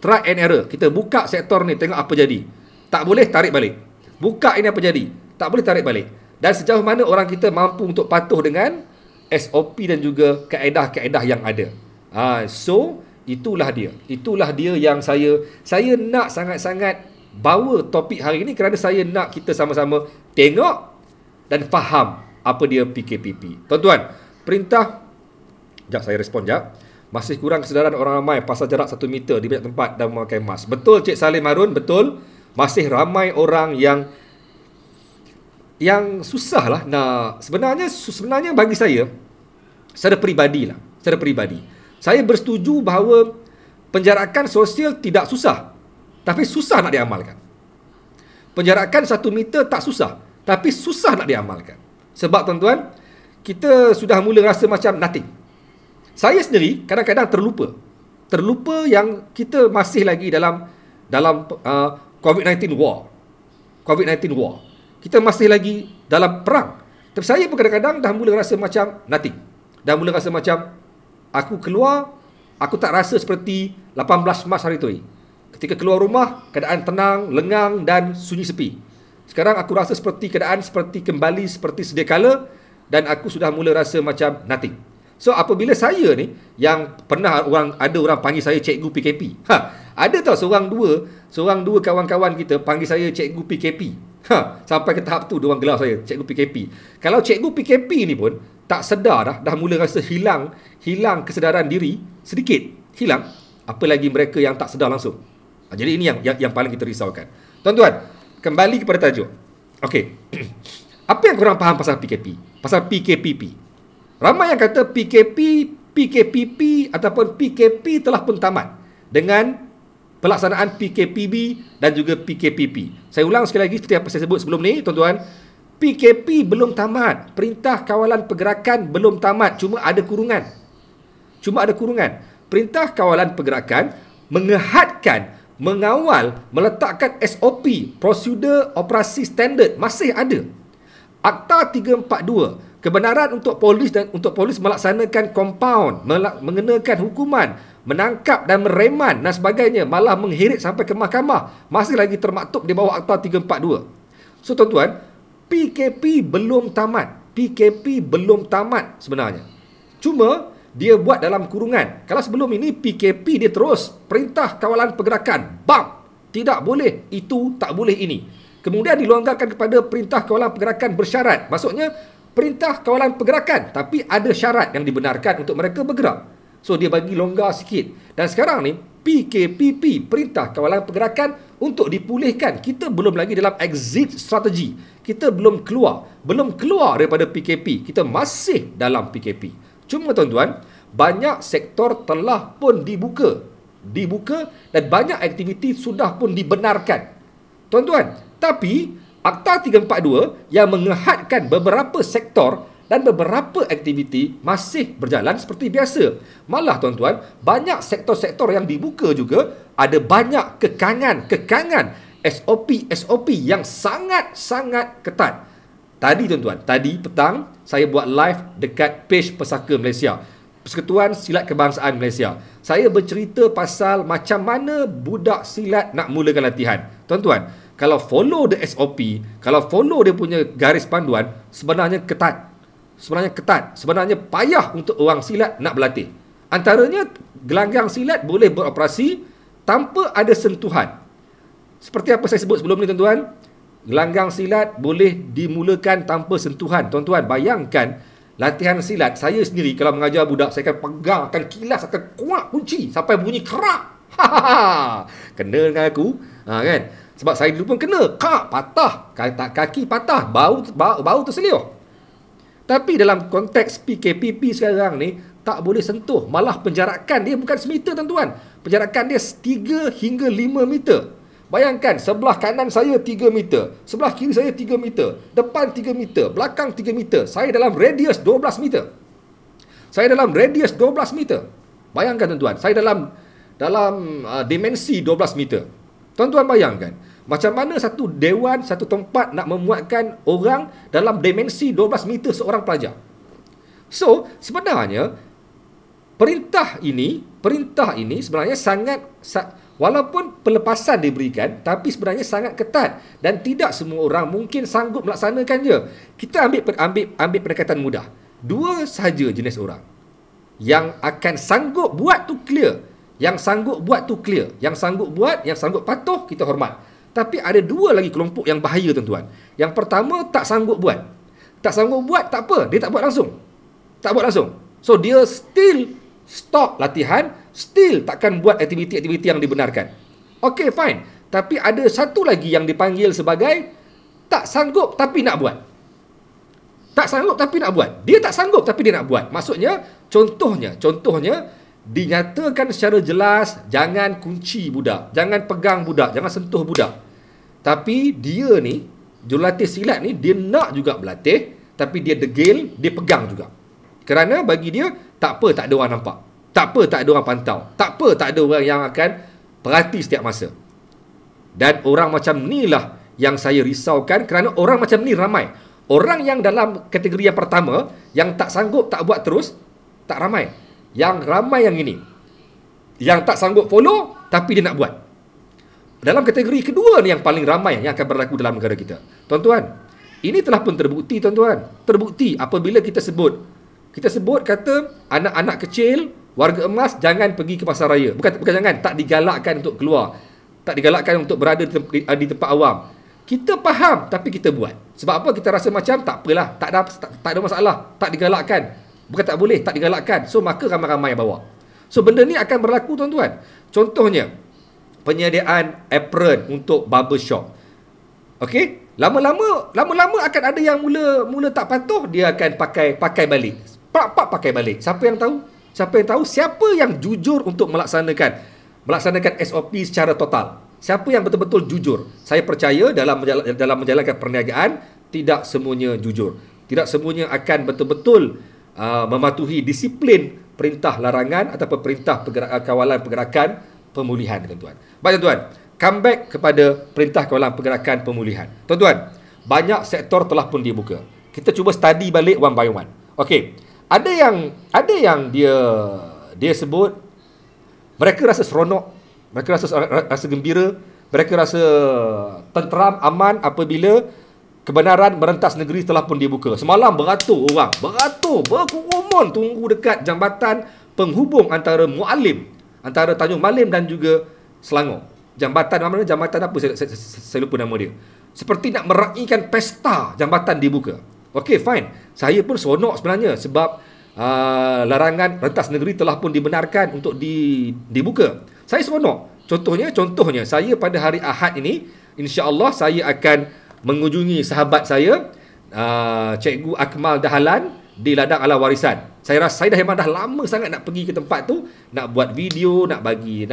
A: try and error. Kita buka sektor ni, tengok apa jadi. Tak boleh, tarik balik. Buka ini apa jadi. Tak boleh, tarik balik. Dan sejauh mana orang kita mampu untuk patuh dengan SOP dan juga kaedah-kaedah yang ada. So, itulah dia. Itulah dia yang saya nak sangat-sangat bawa topik hari ini kerana saya nak kita sama-sama tengok dan faham apa dia PKPP. Tuan-tuan, perintah, sekejap saya respon sekejap. Masih kurang kesedaran orang ramai pasal jarak 1 meter di banyak tempat dan memakai mask. Betul Cik Salim Harun, betul. Masih ramai orang yang susah lah. Nah, sebenarnya bagi saya, secara peribadi, saya bersetuju bahawa penjarakan sosial tidak susah, tapi susah nak diamalkan. Penjarakan 1 meter tak susah, tapi susah nak diamalkan. Sebab tuan-tuan, kita sudah mula rasa macam nothing. Saya sendiri kadang-kadang terlupa yang kita masih lagi dalam COVID-19 war. Kita masih lagi dalam perang. Tapi saya pun kadang-kadang dah mula rasa macam nothing. Dah mula rasa macam aku keluar, aku tak rasa seperti 18 Mac hari tu. Ketika keluar rumah, keadaan tenang, lengang dan sunyi sepi. Sekarang aku rasa keadaan seperti kembali seperti sedia kala dan aku sudah mula rasa macam nothing. So apabila saya ni, yang pernah ada orang panggil saya cikgu PKP. Ada tau seorang dua kawan-kawan kita panggil saya cikgu PKP. Sampai ke tahap tu dia orang gelar saya cikgu PKP. Kalau cikgu PKP ni pun tak sedar dah mula rasa hilang kesedaran diri sedikit, hilang, apa lagi mereka yang tak sedar langsung. Jadi ini yang paling kita risaukan. Tuan-tuan, kembali kepada tajuk. Okey. Apa yang korang faham pasal PKP? Pasal PKPP? Ramai yang kata PKPP ataupun PKP telah pun tamat dengan pelaksanaan PKPB dan juga PKPP. Saya ulang sekali lagi seperti apa saya sebut sebelum ni, tuan-tuan. PKP belum tamat. Perintah Kawalan Pergerakan belum tamat. Cuma ada kurungan. Perintah Kawalan Pergerakan menghadkan, mengawal, meletakkan SOP, prosedur operasi standard masih ada. Akta 342, kebenaran untuk polis melaksanakan kompaun, mengenakan hukuman, menangkap dan mereman dan sebagainya, malah mengheret sampai ke mahkamah, masih lagi termaktub di bawah Akta 342. So tuan-tuan, PKP belum tamat sebenarnya. Cuma dia buat dalam kurungan. Kalau sebelum ini PKP dia terus Perintah Kawalan Pergerakan, bam, tidak boleh itu, tak boleh ini. Kemudian dilonggarkan kepada Perintah Kawalan Pergerakan bersyarat. Maksudnya Perintah Kawalan Pergerakan tapi ada syarat yang dibenarkan untuk mereka bergerak. So dia bagi longgar sikit. Dan sekarang ni PKPP, Perintah Kawalan Pergerakan, untuk dipulihkan. Kita belum lagi dalam exit strategi. Kita belum keluar daripada PKP. Kita masih dalam PKP. Cuma tuan-tuan, banyak sektor telah pun dibuka dan banyak aktiviti sudah pun dibenarkan. Tuan-tuan, tapi Akta 342 yang menghadkan beberapa sektor dan beberapa aktiviti masih berjalan seperti biasa. Malah tuan-tuan, banyak sektor-sektor yang dibuka juga ada banyak kekangan SOP yang sangat-sangat ketat. Tadi tuan-tuan, tadi petang saya buat live dekat page Pesaka Malaysia, Persekutuan Silat Kebangsaan Malaysia. Saya bercerita pasal macam mana budak silat nak mulakan latihan. Tuan-tuan, kalau follow the SOP, kalau follow dia punya garis panduan, sebenarnya ketat. Sebenarnya payah untuk orang silat nak berlatih. Antaranya, gelanggang silat boleh beroperasi tanpa ada sentuhan. Seperti apa saya sebut sebelum ni tuan-tuan, gelanggang silat boleh dimulakan tanpa sentuhan. Tuan-tuan, bayangkan latihan silat. Saya sendiri kalau mengajar budak, saya akan pegang, akan kilas, akan kuat kunci sampai bunyi kerak. Kena dengan aku, kan? Sebab saya dulu pun kena, patah, kaki patah, bau terseliuh. Tapi dalam konteks PKPP sekarang ni, tak boleh sentuh. Malah penjarakan dia bukan semeter tuan-tuan. Penjarakan dia 3 hingga 5 meter. Bayangkan, sebelah kanan saya 3 meter, sebelah kiri saya 3 meter, depan 3 meter, belakang 3 meter. Saya dalam radius 12 meter. Bayangkan tuan-tuan, saya dalam dimensi 12 meter. Tuan-tuan bayangkan, macam mana satu dewan, satu tempat nak memuatkan orang dalam dimensi 12 meter seorang pelajar. So, sebenarnya perintah ini sebenarnya sangat Walaupun pelepasan diberikan, tapi sebenarnya sangat ketat dan tidak semua orang mungkin sanggup melaksanakannya. Kita ambil pendekatan mudah. 2 sahaja jenis orang yang akan sanggup buat tu clear. Yang sanggup buat tu clear. Yang sanggup buat, yang sanggup patuh, kita hormat. Tapi ada 2 lagi kelompok yang bahaya, tuan-tuan. Yang pertama, tak sanggup buat. Tak sanggup buat, tak apa. Dia tak buat langsung. Tak buat langsung. So, dia still stop latihan, still takkan buat aktiviti-aktiviti yang dibenarkan. Okay, fine. Tapi ada satu lagi yang dipanggil sebagai tak sanggup tapi nak buat. Tak sanggup tapi nak buat. Dia tak sanggup tapi dia nak buat. Maksudnya, contohnya, dinyatakan secara jelas, jangan kunci budak, jangan pegang budak, jangan sentuh budak. Tapi dia ni, jurulatih silat ni, dia nak juga berlatih, tapi dia degil, dia pegang juga. Kerana bagi dia, tak apa, tak ada orang nampak. Tak apa, tak ada orang pantau. Tak apa, tak ada orang yang akan perhati setiap masa. Dan orang macam ni lah yang saya risaukan, kerana orang macam ni ramai. Orang yang dalam kategori yang pertama, yang tak sanggup, tak buat terus, tak ramai. Yang ramai yang ini. Yang tak sanggup follow, tapi dia nak buat. Dalam kategori kedua ni yang paling ramai yang akan berlaku dalam negara kita. Tuan-tuan, ini telah pun terbukti, tuan-tuan. Terbukti apabila kita sebut kata anak-anak kecil, warga emas jangan pergi ke pasar raya. Bukan jangan, tak digalakkan untuk keluar. Tak digalakkan untuk berada di tempat awam. Kita faham tapi kita buat. Sebab apa? Kita rasa macam tak apalah, tak ada masalah, tak digalakkan. Bukan tak boleh, tak digalakkan. So maka ramai-ramai yang bawa. So benda ni akan berlaku, tuan-tuan. Contohnya, penyediaan apron untuk barber shop. Okey? Lama-lama akan ada yang mula tak patuh, dia akan pakai balik. Pakai balik. Siapa yang tahu? Siapa yang jujur untuk melaksanakan SOP secara total? Siapa yang betul-betul jujur? Saya percaya dalam menjalankan perniagaan, tidak semuanya jujur. Tidak semuanya akan betul-betul mematuhi disiplin perintah larangan ataupun perintah kawalan pergerakan pemulihan, tuan-tuan. Baik, tuan-tuan, comeback kepada perintah kawalan pergerakan pemulihan. Tuan-tuan, banyak sektor telah pun dibuka. Kita cuba study balik one by one. Okey. Ada yang dia sebut mereka rasa seronok, mereka rasa gembira, mereka rasa tenteram, aman apabila kebenaran merentas negeri telah pun dibuka. Semalam beratur orang, berkerumun tunggu dekat jambatan penghubung antara Tanjung Malim dan juga Selangor. Jambatan apa? Saya lupa nama dia. Seperti nak meraihkan pesta jambatan dibuka. Okey, fine. Saya pun seronok sebenarnya sebab larangan rentas negeri telah pun dibenarkan untuk dibuka. Saya seronok. Contohnya saya pada hari Ahad ini, insya-Allah saya akan mengunjungi sahabat saya, Cikgu Akmal Dahalan di Ladang Ala Warisan. Saya memang dah lama sangat nak pergi ke tempat tu, nak buat video, nak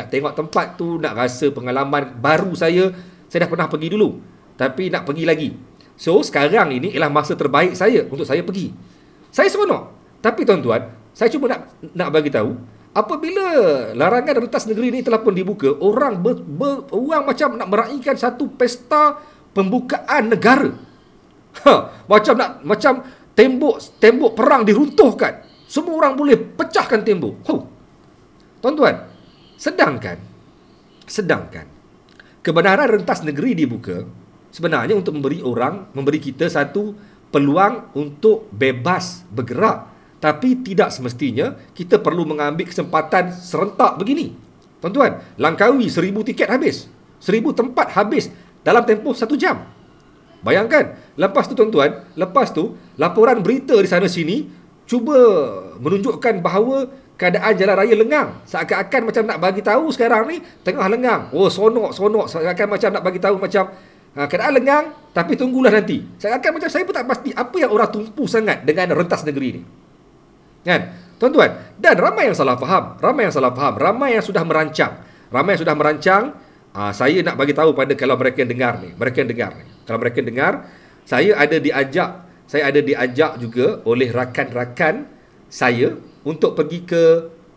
A: tengok tempat tu, nak rasa pengalaman baru saya. Saya dah pernah pergi dulu, tapi nak pergi lagi. So, sekarang ini ialah masa terbaik saya untuk saya pergi. Saya seronok. Tapi tuan-tuan, saya cuba nak bagi tahu, apabila larangan rentas negeri ini telah pun dibuka, orang macam nak meraihkan satu pesta pembukaan negara. Macam tembok perang diruntuhkan. Semua orang boleh pecahkan tembok. Tuan-tuan, sedangkan kebenaran rentas negeri dibuka sebenarnya untuk memberi kita satu peluang untuk bebas bergerak. Tapi tidak semestinya kita perlu mengambil kesempatan serentak begini. Tuan-tuan, Langkawi 1000 tiket habis. 1000 tempat habis dalam tempoh 1 jam. Bayangkan. Lepas tu, tuan-tuan, laporan berita di sana sini cuba menunjukkan bahawa keadaan jalan raya lengang. Seakan-akan macam nak bagi tahu sekarang ni tengah lengang. Oh, sonok. Seakan macam nak bagi tahu macam keadaan lengang, tapi tunggulah nanti. Seakan macam saya pun tak pasti apa yang orang tumpu sangat dengan rentas negeri ni. Kan? Tuan-tuan, dan ramai yang salah faham, ramai yang sudah merancang. Saya nak bagi tahu pada kalau mereka dengar ni. Kalau mereka dengar, saya ada diajak juga oleh rakan-rakan saya untuk pergi ke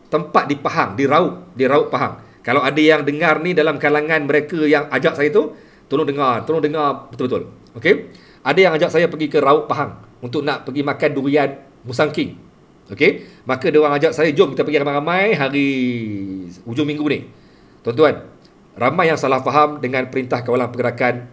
A: tempat di Pahang, di Raub Pahang. Kalau ada yang dengar ni dalam kalangan mereka yang ajak saya tu, tolong dengar betul-betul. Okey? Ada yang ajak saya pergi ke Raub Pahang untuk nak pergi makan durian Musang King. Okey? Maka dia orang ajak saya, jom kita pergi ramai-ramai hari hujung minggu ni. Tuan-tuan, ramai yang salah faham dengan Perintah Kawalan Pergerakan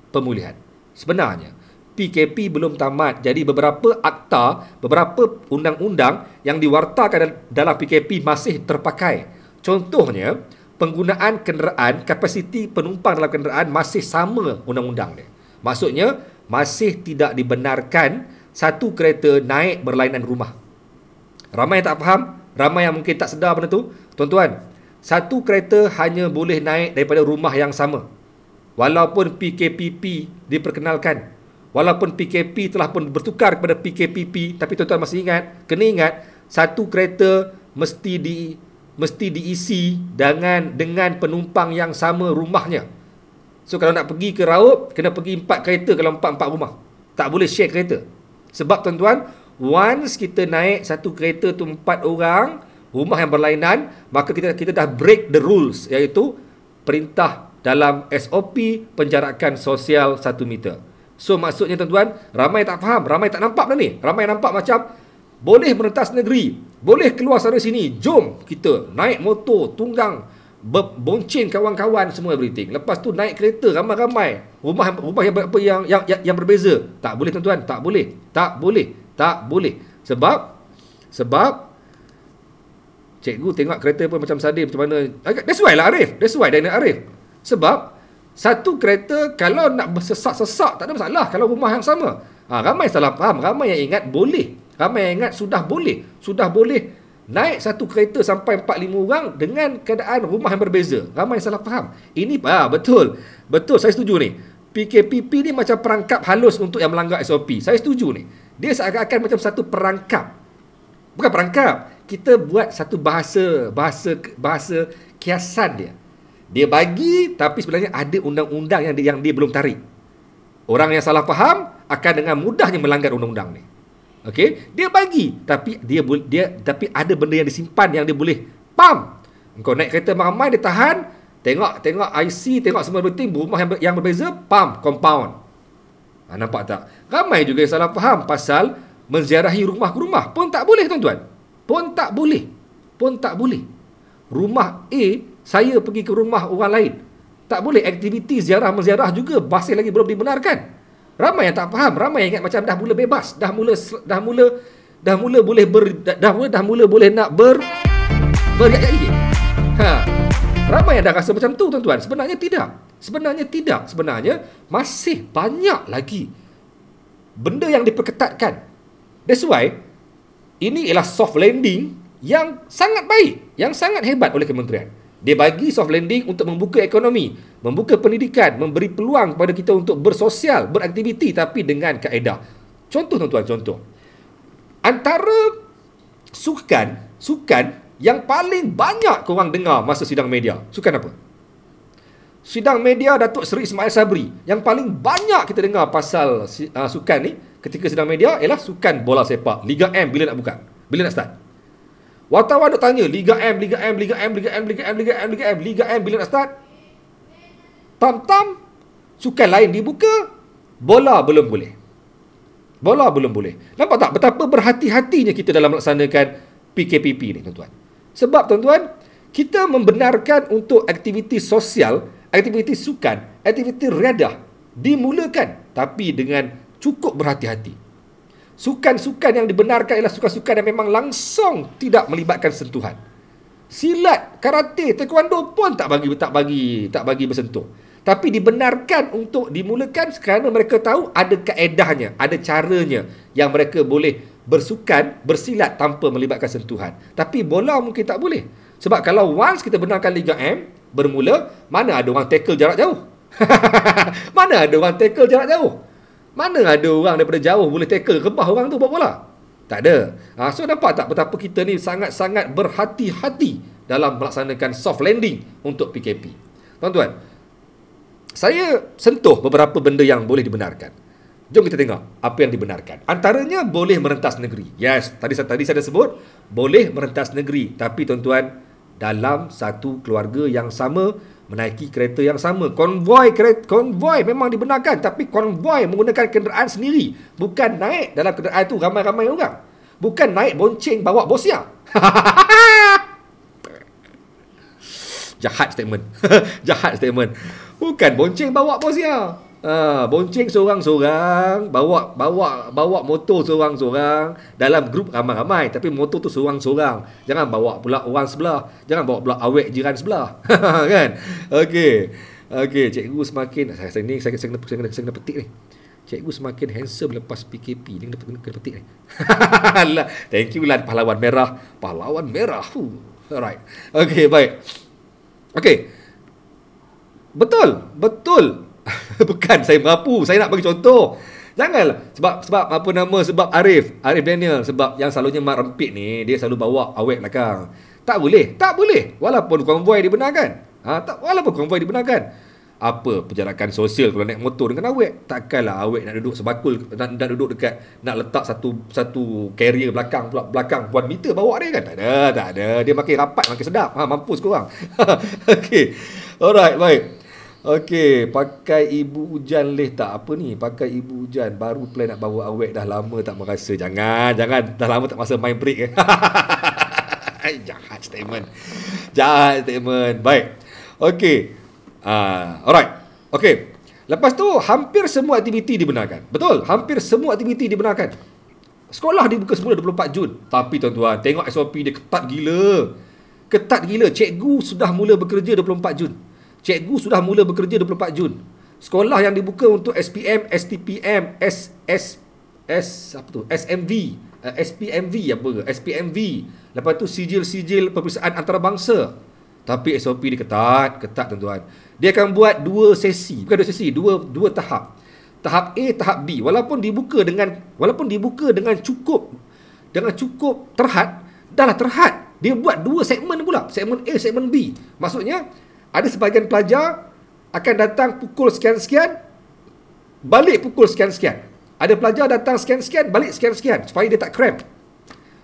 A: Pemulihan. Sebenarnya, PKP belum tamat. Jadi beberapa akta, beberapa undang-undang yang diwartakan dalam PKP masih terpakai. Contohnya, penggunaan kenderaan, kapasiti penumpang dalam kenderaan masih sama undang-undang dia. Maksudnya, masih tidak dibenarkan satu kereta naik berlainan rumah. Ramai yang tak faham, ramai yang mungkin tak sedar benda tu. Tuan-tuan, satu kereta hanya boleh naik daripada rumah yang sama. Walaupun PKPP diperkenalkan, walaupun PKP telah pun bertukar kepada PKPP, tapi tuan-tuan masih kena ingat, satu kereta mesti diisi dengan penumpang yang sama rumahnya. So kalau nak pergi ke Raup, kena pergi 4 kereta kalau 4 rumah. Tak boleh share kereta. Sebab tuan-tuan, once kita naik satu kereta tu 4 orang, rumah yang berlainan, maka kita dah break the rules, iaitu perintah dalam SOP penjarakan sosial 1 meter. So maksudnya tuan-tuan, ramai tak faham, ramai tak nampak benda ni. Ramai nampak macam boleh merentas negeri, boleh keluar sana sini, jom kita naik motor, tunggang, bonceng kawan-kawan semua everything. Lepas tu naik kereta ramai-ramai, rumah yang berbeza. Tak boleh tuan-tuan, tak boleh. Sebab cikgu tengok kereta pun macam Sadir macam mana. That's why lah Arif. That's why Daniel Arif. Sebab satu kereta kalau nak bersesak-sesak tak ada masalah kalau rumah yang sama. Ramai salah faham. Ramai yang ingat boleh. Ramai yang ingat sudah boleh. Sudah boleh naik satu kereta sampai 4-5 orang dengan keadaan rumah yang berbeza. Ramai yang salah faham. Ini betul. Betul, saya setuju ni. PKPP ni macam perangkap halus untuk yang melanggar SOP. Saya setuju ni. Dia seakan-akan macam satu perangkap. Bukan perangkap. Kita buat satu bahasa kiasan dia. Dia bagi, tapi sebenarnya ada undang-undang yang dia belum tarik. Orang yang salah faham akan dengan mudahnya melanggar undang-undang ni. Okey, dia bagi, tapi tapi ada benda yang disimpan yang dia boleh pam. Engkau naik kereta ramai, dia tahan, tengok IC, tengok semua everything, rumah yang berbeza, pam, compound. Nampak tak? Ramai juga yang salah faham pasal menziarahi rumah ke rumah. Pun tak boleh tuan-tuan. Pun tak boleh. Rumah A, saya pergi ke rumah orang lain. Tak boleh. Aktiviti ziarah-menziarah juga masih lagi belum dibenarkan. Ramai yang tak faham. Ramai yang ingat macam dah mula bebas. Dah mula boleh nak beriak-iak. Ramai yang dah rasa macam tu tuan-tuan. Sebenarnya tidak. Sebenarnya masih banyak lagi benda yang diperketatkan. That's why ini ialah soft landing yang sangat baik, yang sangat hebat oleh kementerian. Dia bagi soft landing untuk membuka ekonomi, membuka pendidikan, memberi peluang kepada kita untuk bersosial, beraktiviti, tapi dengan kaedah. Contoh tuan-tuan, contoh. Antara sukan yang paling banyak korang dengar masa sidang media, sukan apa? Sidang media Datuk Seri Ismail Sabri. Yang paling banyak kita dengar pasal sukan ni ketika sidang media ialah sukan bola sepak. Liga M bila nak buka? Bila nak start? Wartawan duk tanya, Liga M bila nak start? Tam-tam, sukan lain dibuka, bola belum boleh. Nampak tak betapa berhati-hatinya kita dalam melaksanakan PKPP ni, tuan-tuan? Sebab, tuan-tuan, kita membenarkan untuk aktiviti sosial, aktiviti sukan, aktiviti riadah dimulakan, tapi dengan cukup berhati-hati. Sukan-sukan yang dibenarkan ialah sukan-sukan yang memang langsung tidak melibatkan sentuhan. Silat, karate, taekwondo pun tak bagi bersentuh. Tapi dibenarkan untuk dimulakan kerana mereka tahu ada kaedahnya, ada caranya yang mereka boleh bersukan, bersilat tanpa melibatkan sentuhan. Tapi bola mungkin tak boleh. Sebab kalau once kita benarkan Liga M bermula, mana ada orang tackle jarak jauh? Mana ada orang tackle jarak jauh? Mana ada orang daripada jauh boleh tackle rebah orang tu buat bola? Tak ada. So nampak tak betapa kita ni sangat-sangat berhati-hati dalam melaksanakan soft landing untuk PKP. Tuan-tuan, saya sentuh beberapa benda yang boleh dibenarkan. Jom kita tengok apa yang dibenarkan. Antaranya boleh merentas negeri. Yes, tadi saya dah sebut boleh merentas negeri. Tapi tuan-tuan, dalam satu keluarga yang sama, menaiki kereta yang sama. Konvoi memang dibenarkan, tapi konvoi menggunakan kenderaan sendiri. Bukan naik dalam kenderaan itu ramai-ramai orang. Bukan naik bonceng bawa bosnya. Jahat statement. Jahat statement. Bukan bonceng bawa bos ya. Bonceng seorang-seorang, bawa motor seorang-seorang dalam grup ramai-ramai, tapi motor tu seorang-seorang. Jangan bawa pula orang sebelah, jangan bawa pula awek jiran sebelah. Kan? Okey, cikgu semakin saya kena petik ni. Cikgu semakin handsome lepas PKP. Ni kena petik ni. Thank you lah pahlawan merah. Alright. Okey, baik. Okey. Betul. Bukan saya merapu, saya nak bagi contoh. Janganlah sebab Arif Daniel, sebab yang selalunya mak rempit ni, dia selalu bawa awek belakang. Tak boleh walaupun konvoi dibenarkan. Walaupun konvoi dibenarkan. Apa penjarakan sosial kalau naik motor dengan awek? Takkanlah awek nak duduk sebakul, nak duduk dekat, nak letak satu carrier belakang 1 meter bawa dia kan? Tak ada. Dia makin rapat makin sedap. Mampus korang. Okey. Alright, baik. Okey, pakai ibu hujan leh tak apa ni? Pakai ibu hujan, baru plan nak bawa awek, dah lama tak merasa. Jangan, dah lama tak masa main break. Jahat statement. Baik. Okey. Alright. Okey. Lepas tu hampir semua aktiviti dibenarkan. Betul, hampir semua aktiviti dibenarkan. Sekolah dibuka semula 24 Jun. Tapi tuan-tuan, tengok SOP dia ketat gila. Cikgu sudah mula bekerja 24 Jun. Sekolah yang dibuka untuk SPM, STPM, SMV, SPMV. Lepas tu sijil-sijil peperiksaan antarabangsa. Tapi SOP dia ketat tuan-tuan. Dia akan buat 2 sesi, bukan 2 sesi, 2 tahap. Tahap A, tahap B. Walaupun dibuka dengan cukup terhad, dahlah terhad. Dia buat 2 segmen pula, segmen A, segmen B. Maksudnya ada sebahagian pelajar akan datang pukul sekian-sekian, balik pukul sekian-sekian. Ada pelajar datang sekian-sekian, balik sekian-sekian, supaya dia tak cramp.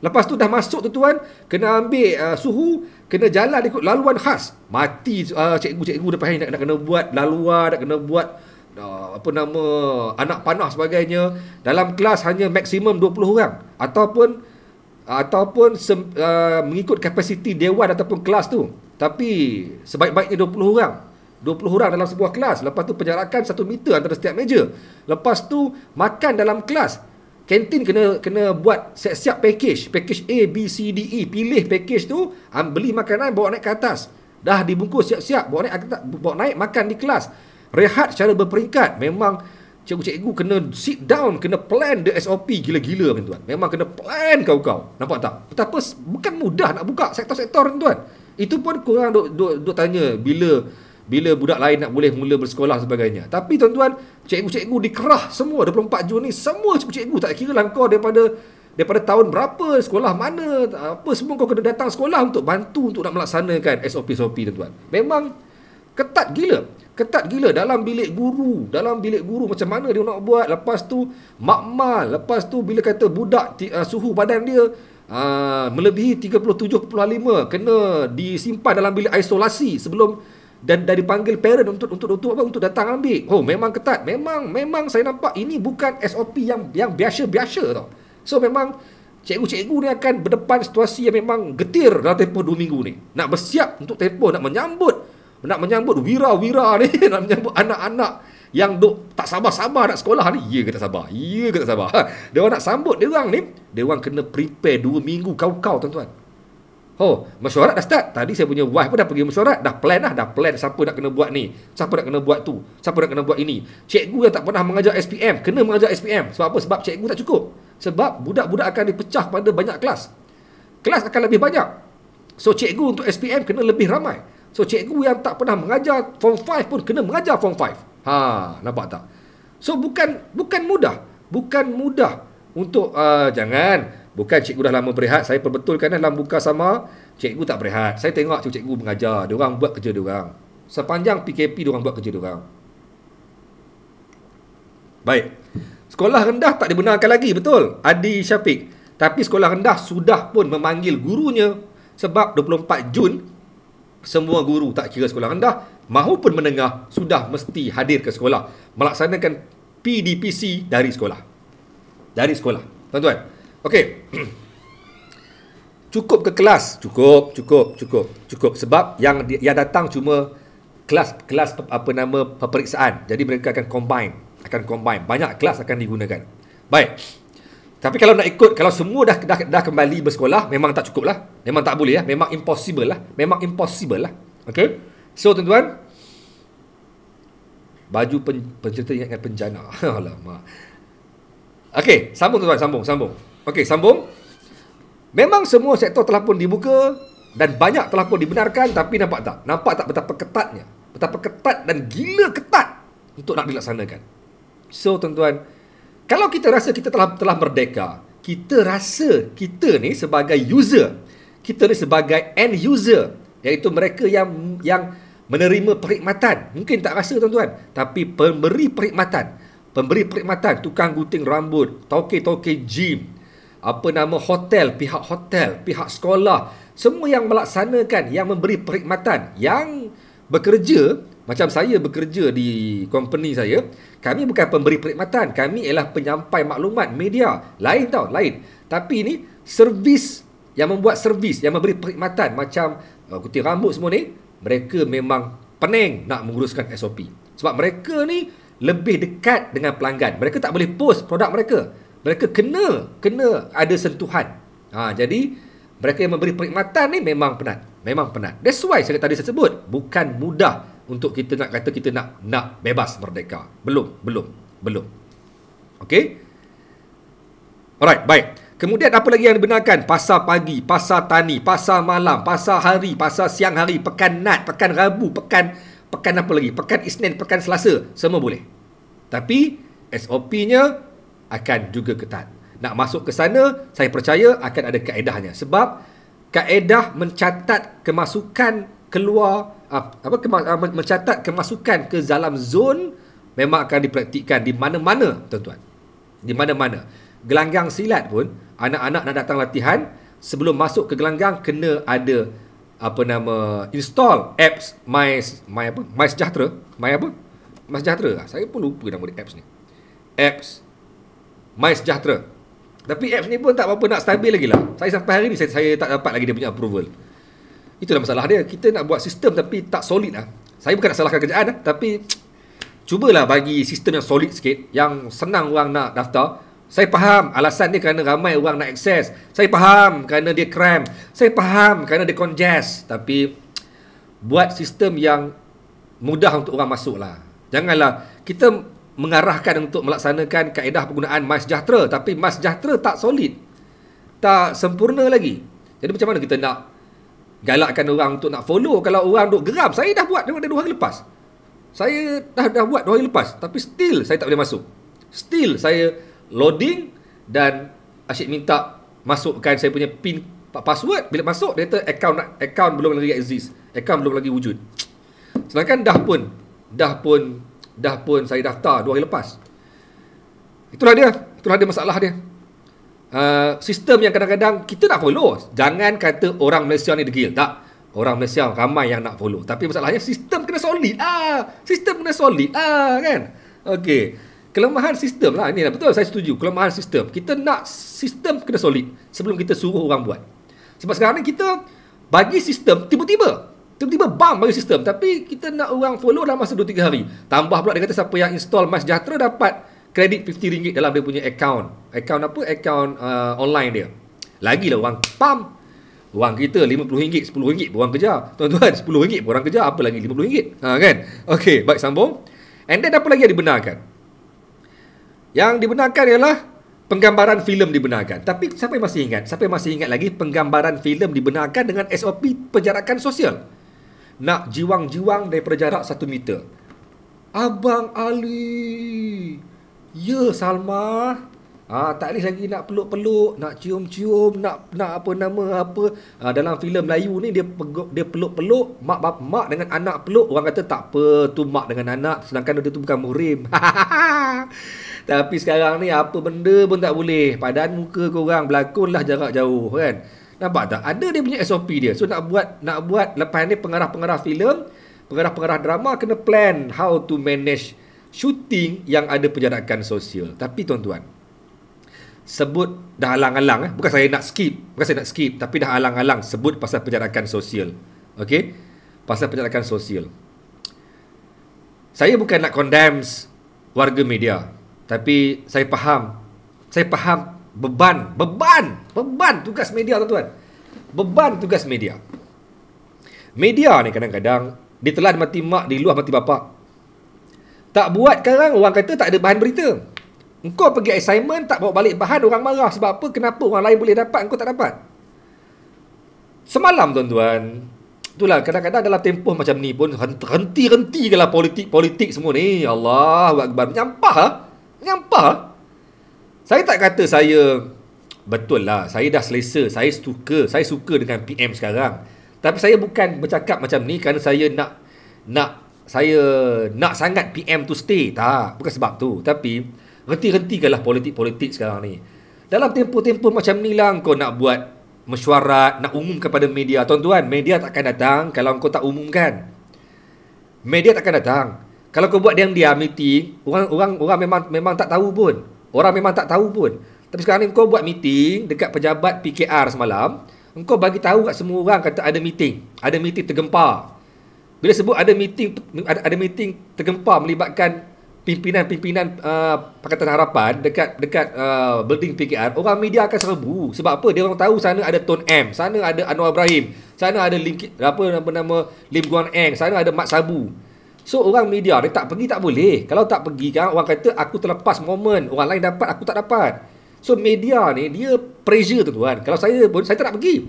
A: Lepas tu dah masuk tuan-tuan, kena ambil suhu, kena jalan ikut laluan khas. Mati cikgu-cikgu depan nak kena buat laluan, nak kena buat anak panah sebagainya. Dalam kelas hanya maksimum 20 orang. Ataupun mengikut kapasiti dewan ataupun kelas tu. Tapi sebaik-baiknya 20 orang. 20 orang dalam sebuah kelas. Lepas tu penjarakan 1 meter antara setiap meja. Lepas tu makan dalam kelas. Kantin kena buat siap-siap package A, B, C, D, E. Pilih package tu, beli makanan, bawa naik ke atas. Dah dibungkus siap-siap, bawa naik makan di kelas. Rehat secara berperingkat. Memang cikgu-cikgu kena sit down, kena plan the SOP gila-gila tuan. Memang kena plan kau. Nampak tak? Betapa bukan mudah nak buka sektor-sektor tuan. Itu pun korang duk tanya bila budak lain nak boleh mula bersekolah sebagainya. Tapi tuan-tuan, cikgu-cikgu dikerah semua 24 Jun ni. Semua cikgu-cikgu, tak kira lah kau daripada tahun berapa, sekolah mana, apa semua kau kena datang sekolah untuk bantu untuk nak melaksanakan SOP tuan-tuan. Memang ketat gila dalam bilik guru macam mana dia nak buat. Lepas tu makmal, lepas tu bila kata budak suhu badan dia melebihi 37.5 kena disimpan dalam bilik isolasi sebelum dan dipanggil parent untuk datang ambil. Memang ketat. Memang saya nampak ini bukan SOP yang biasa-biasa tau. So memang cikgu-cikgu ni akan berdepan situasi yang memang getir dalam tempoh 2 minggu ni. Nak bersiap untuk tempoh, nak menyambut wira-wira ni, nak menyambut anak-anak yang tak sabar-sabar nak sekolah ni. Ya ke tak sabar? Dia orang nak sambut dia orang ni, dia orang kena prepare 2 minggu kau tuan-tuan. Mesyuarat dah start. Tadi saya punya wife pun dah pergi mesyuarat, dah plan siapa nak kena buat ni, siapa nak kena buat tu, siapa nak kena buat ini. Cikgu yang tak pernah mengajar SPM kena mengajar SPM. Sebab apa? Sebab cikgu tak cukup. Sebab budak-budak akan dipecah pada banyak kelas. Kelas akan lebih banyak. So cikgu untuk SPM kena lebih ramai. So cikgu yang tak pernah mengajar Form 5 pun kena mengajar Form 5. Nampak tak? So bukan mudah untuk bukan cikgu dah lama berehat. Saya perbetulkan dalam buka sama, cikgu tak berehat. Saya tengok cikgu mengajar, dia orang buat kerja dia orang. Sepanjang PKP dia orang buat kerja dia orang. Baik. Sekolah rendah tak dibenarkan lagi, betul Adi Syafiq. Tapi sekolah rendah sudah pun memanggil gurunya. Sebab 24 Jun semua guru, tak kira sekolah rendah maupun menengah, sudah mesti hadir ke sekolah, melaksanakan PDPC dari sekolah. Tuan-tuan. Okey. Cukup ke kelas? Cukup. Sebab yang datang cuma kelas peperiksaan. Jadi mereka akan combine. Banyak kelas akan digunakan. Baik. Tapi kalau nak ikut, kalau semua dah kembali bersekolah, memang tak cukup lah. Memang tak boleh lah. Memang impossible lah. Okay? So, tuan-tuan, baju pencerita ingatkan penjana. Alamak. Okay, sambung tuan-tuan, sambung. Okay, sambung. Memang semua sektor telah pun dibuka dan banyak telah pun dibenarkan, tapi nampak tak betapa ketatnya, betapa ketat dan gila ketat untuk nak dilaksanakan. So tuan-tuan, kalau kita rasa kita telah merdeka, kita rasa kita ni sebagai user, kita ni sebagai end user, iaitu mereka yang menerima perkhidmatan, mungkin tak rasa tuan-tuan, tapi pemberi perkhidmatan, tukang gunting rambut, toke-toke gym, hotel, pihak sekolah, semua yang melaksanakan, yang memberi perkhidmatan, yang bekerja, macam saya bekerja di company saya, kami bukan pemberi perkhidmatan, kami ialah penyampai maklumat, media, lain. Tapi ini servis, yang membuat servis, yang memberi perkhidmatan, macam gunting rambut semua ni, mereka memang pening nak menguruskan SOP. Sebab mereka ni lebih dekat dengan pelanggan. Mereka tak boleh post produk mereka. Mereka kena ada sentuhan. Jadi mereka yang memberi perkhidmatan ni memang penat. That's why saya tadi sebut, bukan mudah untuk kita nak kata kita nak bebas merdeka. Belum. Okey? Alright, baik. Kemudian apa lagi yang dibenarkan? Pasar pagi, pasar tani, pasar malam, pasar hari, pasar siang hari, pekan Nat, pekan Rabu, pekan apa lagi? Pekan Isnin, pekan Selasa, semua boleh. Tapi SOP-nya akan juga ketat. Nak masuk ke sana, saya percaya akan ada kaedahnya. Sebab kaedah mencatat kemasukan keluar, mencatat kemasukan ke dalam zon memang akan dipraktikkan di mana-mana, tuan-tuan. Di mana-mana. Gelanggang silat pun, anak-anak nak datang latihan, sebelum masuk ke gelanggang, kena ada install apps My Sejahtera. My Sejahtera. Saya pun lupa nama dia apps ni. Apps My Sejahtera. Tapi apps ni pun tak berapa nak stabil lagi lah. Saya sampai hari ni saya tak dapat lagi dia punya approval. Itulah masalah dia. Kita nak buat sistem tapi tak solid lah. Saya bukan nak salahkan kerjaan lah, tapi cubalah bagi sistem yang solid sikit, yang senang orang nak daftar. Saya faham alasan dia kerana ramai orang nak akses. Saya faham kerana dia cram. Saya faham kerana dia congest. Tapi buat sistem yang mudah untuk orang masuk lah. Janganlah kita mengarahkan untuk melaksanakan kaedah penggunaan My Sejahtera, tapi My Sejahtera tak solid, tak sempurna lagi. Jadi macam mana kita nak galakkan orang untuk nak follow kalau orang duk geram? Saya dah buat 2 hari lepas. Saya dah buat 2 hari lepas, tapi still saya tak boleh masuk. Still saya loading dan asyik minta masukkan saya punya pin password. Bila masuk dia kata account belum lagi exist, account belum lagi wujud. Sedangkan dah pun saya daftar 2 hari lepas. Itulah dia masalah dia. Sistem yang kadang-kadang kita nak follow. Jangan kata orang Malaysia ni degil. Tak. Orang Malaysia ramai yang nak follow. Tapi masalahnya sistem kena solid. Kan? Okey. Kelemahan sistem lah. Ini lah. Betul, saya setuju. Kelemahan sistem. Kita nak sistem kena solid sebelum kita suruh orang buat. Sebab sekarang ni kita bagi sistem tiba-tiba bam bagi sistem, tapi kita nak orang follow dalam masa 2-3 hari. Tambah pula dia kata siapa yang install My Sejahtera dapat kredit RM50 dalam dia punya account online dia. Lagilah orang pam. Orang kita RM50, RM10 orang kejar. Tuan-tuan, RM10 orang kejar, apa lagi RM50? Kan? Okey, baik, sambung. And then apa lagi yang dibenarkan? Yang dibenarkan ialah penggambaran filem dibenarkan. Tapi siapa yang masih ingat lagi penggambaran filem dibenarkan dengan SOP penjarakan sosial? Nak jiwang-jiwang daripada jarak 1 meter. Abang Ali. Ya, Salma. Tak boleh lagi nak peluk-peluk, nak cium-cium, nak dalam filem Melayu ni dia peluk-peluk mak dengan anak peluk. Orang kata tak apa, tu mak dengan anak, sedangkan dia tu bukan muhrim. Tapi sekarang ni apa benda pun tak boleh. Padan muka korang, berlakonlah jarak jauh, kan? Nampak tak? Ada dia punya SOP dia. So nak buat lepas ni pengarah-pengarah filem, pengarah-pengarah drama kena plan how to manage shooting yang ada penjarakan sosial. Tapi tuan-tuan, sebut dah alang-alang, bukan saya nak skip, tapi dah alang-alang sebut pasal penjarakan sosial. Okey? Pasal penjarakan sosial. Saya bukan nak condemn warga media, tapi saya faham beban tugas media, tuan-tuan. Beban tugas media. Media ni kadang-kadang ditelan mati mak, diluah mati bapak. Tak buat sekarang, orang kata tak ada bahan berita. Engkau pergi assignment, tak bawa balik bahan, orang marah. Sebab apa? Kenapa orang lain boleh dapat, engkau tak dapat? Semalam, tuan-tuan, itulah kadang-kadang dalam tempoh macam ni pun, henti-hentikanlah politik semua ni. Allahu Akbar. Menyampah. Saya tak kata saya, betul lah, saya dah selesa, saya suka dengan PM sekarang. Tapi saya bukan bercakap macam ni kerana saya nak sangat PM tu stay. Tak, bukan sebab tu. Tapi hentikanlah politik sekarang ni. Dalam tempoh-tempoh macam ni lah kau nak buat mesyuarat, nak umum kepada media. Tuan-tuan, media takkan datang kalau kau tak umumkan. Media takkan datang kalau kau buat diam-diam meeting. Orang memang tak tahu pun. Tapi sekarang ni kau buat meeting dekat pejabat PKR semalam. Engkau bagi tahu kat semua orang kata ada meeting tergempar. Bila sebut ada meeting tergempar melibatkan pimpinan Pakatan Harapan dekat building PKR, orang media akan serbu. Sebab apa? Dia orang tahu sana ada Tun M, sana ada Anwar Ibrahim, sana ada Lim Guan Eng, sana ada Mat Sabu. So orang media dia tak pergi tak boleh. Kalau tak pergi kan orang kata aku terlepas momen, orang lain dapat aku tak dapat. So media ni dia pressure tuan. Kalau saya tak nak pergi.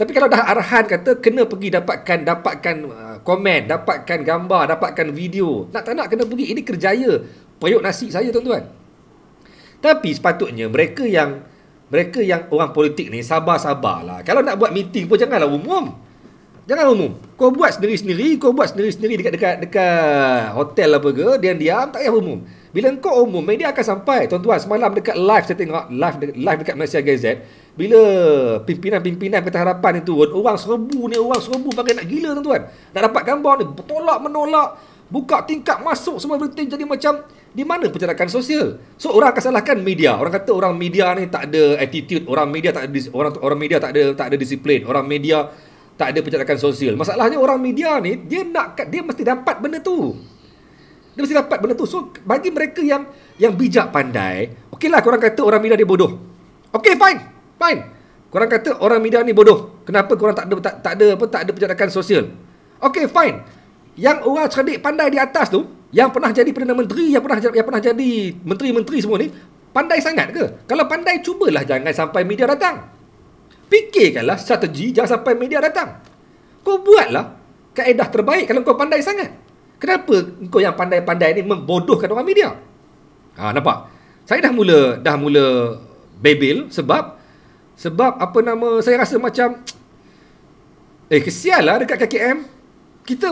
A: Tapi kalau dah arahan kata kena pergi dapatkan komen, dapatkan gambar, dapatkan video, nak tak nak kena pergi. Ini kerjaya periuk nasi saya tuan-tuan. Tapi sepatutnya mereka yang orang politik ni sabar-sabarlah. Kalau nak buat meeting pun janganlah umum. Kau buat sendiri dekat hotel apa ke, diam-diam tak payah umum. Bila kau umum, media akan sampai. Tuan-tuan, semalam dekat live, saya tengok live dekat Malaysia Gazette, bila pimpinan Pakatan Harapan itu, orang serbu pakai nak gila tuan-tuan. Nak dapat gambar ni, bertolak menolak, buka tingkap masuk, semua berhenti jadi macam, di mana penjarakan sosial? So orang akan salahkan media. Orang kata orang media ni tak ada attitude, orang media tak ada disiplin, orang media tak ada penjarakan sosial. Masalahnya orang media ni dia mesti dapat benda tu. So bagi mereka yang bijak pandai, okeylah korang kata orang media dia bodoh. Okey, fine. Korang kata orang media ni bodoh. Kenapa korang tak ada penjarakan sosial? Okey, fine. Yang orang cerdik pandai di atas tu, yang pernah jadi Perdana Menteri, yang pernah jadi menteri-menteri semua ni, pandai sangat ke? Kalau pandai, cubalah jangan sampai media datang. Fikirkanlah strategi jangan sampai media datang. Kau buatlah kaedah terbaik kalau kau pandai sangat. Kenapa kau yang pandai-pandai ni membodohkan orang media? Nampak? Saya dah mula bebel sebab saya rasa macam kesianlah dekat KKM. Kita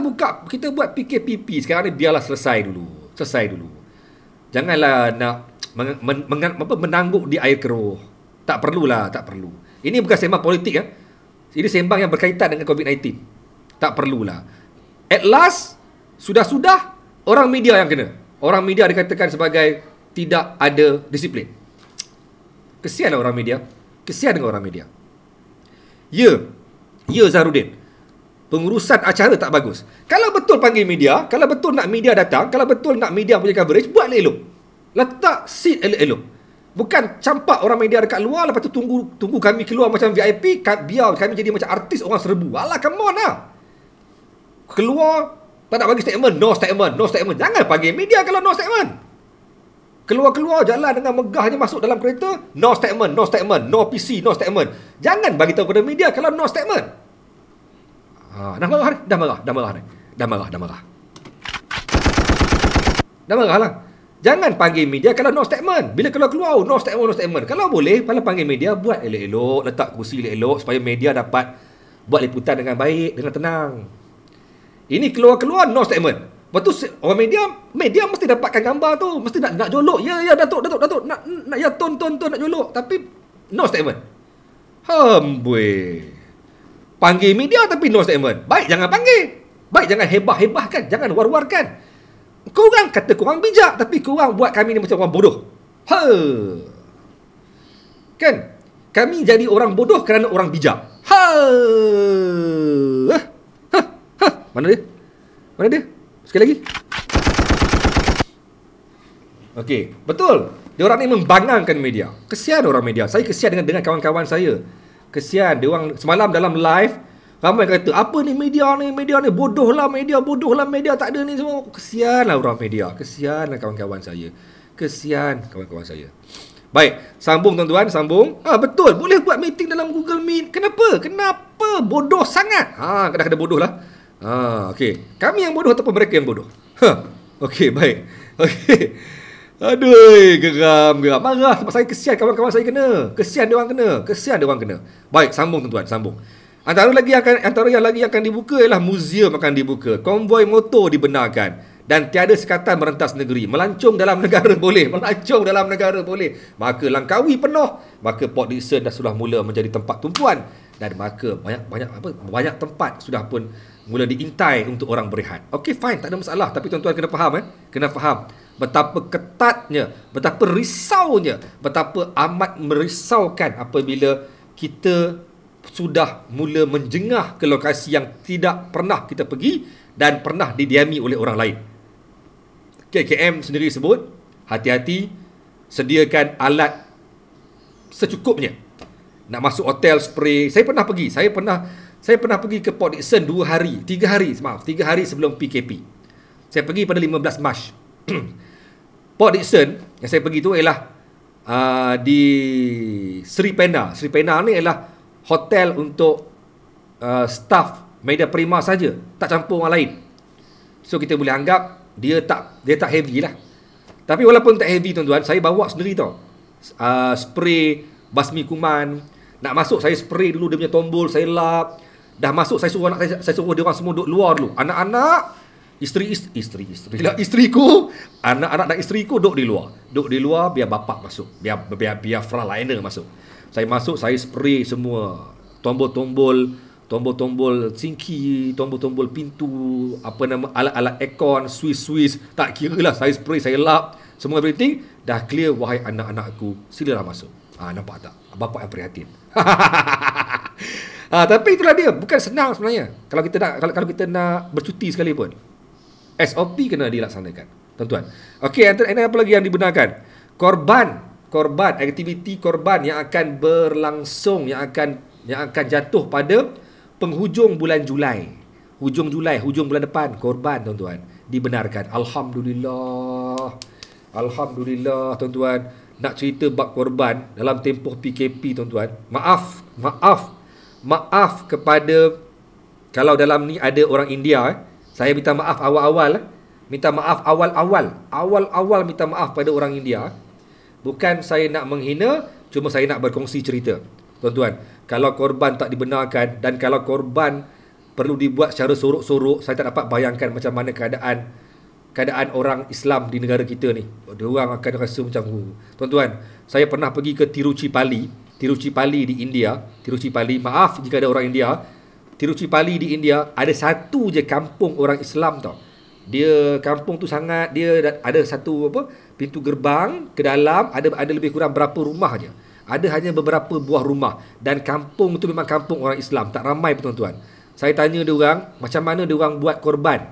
A: buat PKPP sekarang ni, biarlah selesai dulu. Janganlah nak menangguk di air keruh. Tak perlu. Ini bukan sembang politik ya. Ini sembang yang berkaitan dengan COVID-19. Tak perlulah. At last, sudah orang media yang kena. Orang media dikatakan sebagai tidak ada disiplin. Kesianlah orang media. Kesian dengan orang media. Ya Zahrudin. Pengurusan acara tak bagus. Kalau betul panggil media, kalau betul nak media datang, kalau betul nak media punya coverage, buat elok. Letak seat elok-elok. Bukan campak orang media dekat luar, lepas tu tunggu kami keluar macam VIP, biar kami jadi macam artis, orang serbu. Alah, come on lah. Keluar, tak nak bagi statement. No statement. Jangan panggil media kalau no statement. Keluar jalan dengan megahnya masuk dalam kereta, no statement. No PC, no statement. Jangan bagi tahu kepada media kalau no statement. Dah marah lah. Jangan panggil media kalau no statement. Bila keluar no statement. Kalau boleh, kalau panggil media, buat elok-elok, letak kursi elok-elok supaya media dapat buat liputan dengan baik, dengan tenang. Ini keluar no statement. Lepas tu orang media mesti dapatkan gambar tu, mesti nak jolok. Ya Datuk nak ya ton nak jolok, tapi no statement. Hambui. Panggil media tapi no statement. Baik jangan panggil. Baik jangan hebah-hebahkan, jangan war-warkan. Korang kata korang bijak, tapi korang buat kami ni macam orang bodoh. Kan? Kami jadi orang bodoh kerana orang bijak. Mana dia? Mana dia? Sekali lagi. Okey, betul. Dia orang ni membangangkan media. Kesian orang media. Saya kesian dengan kawan-kawan saya. Kesian dia orang semalam dalam live ramai kata, apa ni media ni bodoh lah media tak ada ni semua. Kesianlah orang media. Kesianlah kawan-kawan saya. Kesian kawan-kawan saya. Baik, sambung tuan-tuan, sambung. Betul, boleh buat meeting dalam Google Meet. Kenapa? Bodoh sangat. Kena bodoh lah. Okey. Kami yang bodoh ataupun mereka yang bodoh? Okey, baik. Okey. Aduh, geram. Marah sebab saya kesian kawan-kawan saya kena. Kesian dia orang kena. Baik, sambung tuan-tuan, sambung. Antara yang lagi akan dibuka ialah muzium akan dibuka. Konvoi motor dibenarkan. Dan tiada sekatan merentas negeri. Melancong dalam negara boleh. Maka Langkawi penuh. Maka Port Dickson dah sudah mula menjadi tempat tumpuan. Dan maka banyak tempat sudah pun mula diintai untuk orang berehat. Okey, fine, tak ada masalah. Tapi tuan-tuan kena faham. Kena faham betapa ketatnya, betapa risaunya, betapa amat merisaukan apabila kita sudah mula menjengah ke lokasi yang tidak pernah kita pergi dan pernah didiami oleh orang lain. KKM sendiri sebut, hati-hati, sediakan alat secukupnya. Nak masuk hotel, spray. Saya pernah pergi ke Port Dickson 3 hari sebelum PKP. Saya pergi pada 15 Mac. Port Dickson yang saya pergi tu ialah di Sri Pena. Sri Pena ni ialah hotel untuk staff media prima saja, tak campur orang lain. So kita boleh anggap dia tak heavy lah. Tapi walaupun tak heavy tuan-tuan, saya bawa sendiri tau. Spray basmi kuman. Nak masuk saya spray dulu dia punya tombol, saya lap. Dah masuk saya suruh dia orang semua duduk luar dulu. Anak-anak, isteriku, anak-anak dan isteriku duduk di luar biar bapak masuk. Biar frontliner masuk. Saya masuk, saya spray semua tombol-tombol sinki, tombol-tombol pintu, alat-alat aircon, switch, tak kira lah, saya spray, saya lap, semua everything dah clear. Wahai anak-anakku, silalah masuk. Nampak tak? Bapak yang prihatin. Tapi itulah dia, bukan senang sebenarnya. Kalau kita nak bercuti sekalipun, SOP kena dilaksanakan, tuan-tuan. Okey, apa lagi yang dibenarkan? Korban, aktiviti korban yang akan berlangsung, yang akan jatuh pada penghujung bulan Julai. Hujung bulan depan, korban tuan-tuan dibenarkan. Alhamdulillah tuan-tuan. Nak cerita bab korban dalam tempoh PKP tuan-tuan. Maaf kepada, kalau dalam ni ada orang India, saya minta maaf awal-awal. Minta maaf awal-awal minta maaf pada orang India. Bukan saya nak menghina, cuma saya nak berkongsi cerita. Tuan-tuan, kalau korban tak dibenarkan dan kalau korban perlu dibuat secara sorok-sorok, saya tak dapat bayangkan macam mana keadaan orang Islam di negara kita ni. Dia orang akan rasa macam tuan-tuan, saya pernah pergi ke Tiruchipalli di India. Maaf jika ada orang India. Tiruchipalli di India ada satu je kampung orang Islam tau. Dia kampung tu sangat, dia ada satu pintu gerbang ke dalam, ada lebih kurang berapa rumah je. Ada hanya beberapa buah rumah dan kampung tu memang kampung orang Islam, tak ramai tuan-tuan. Saya tanya dia orang macam mana dia orang buat korban.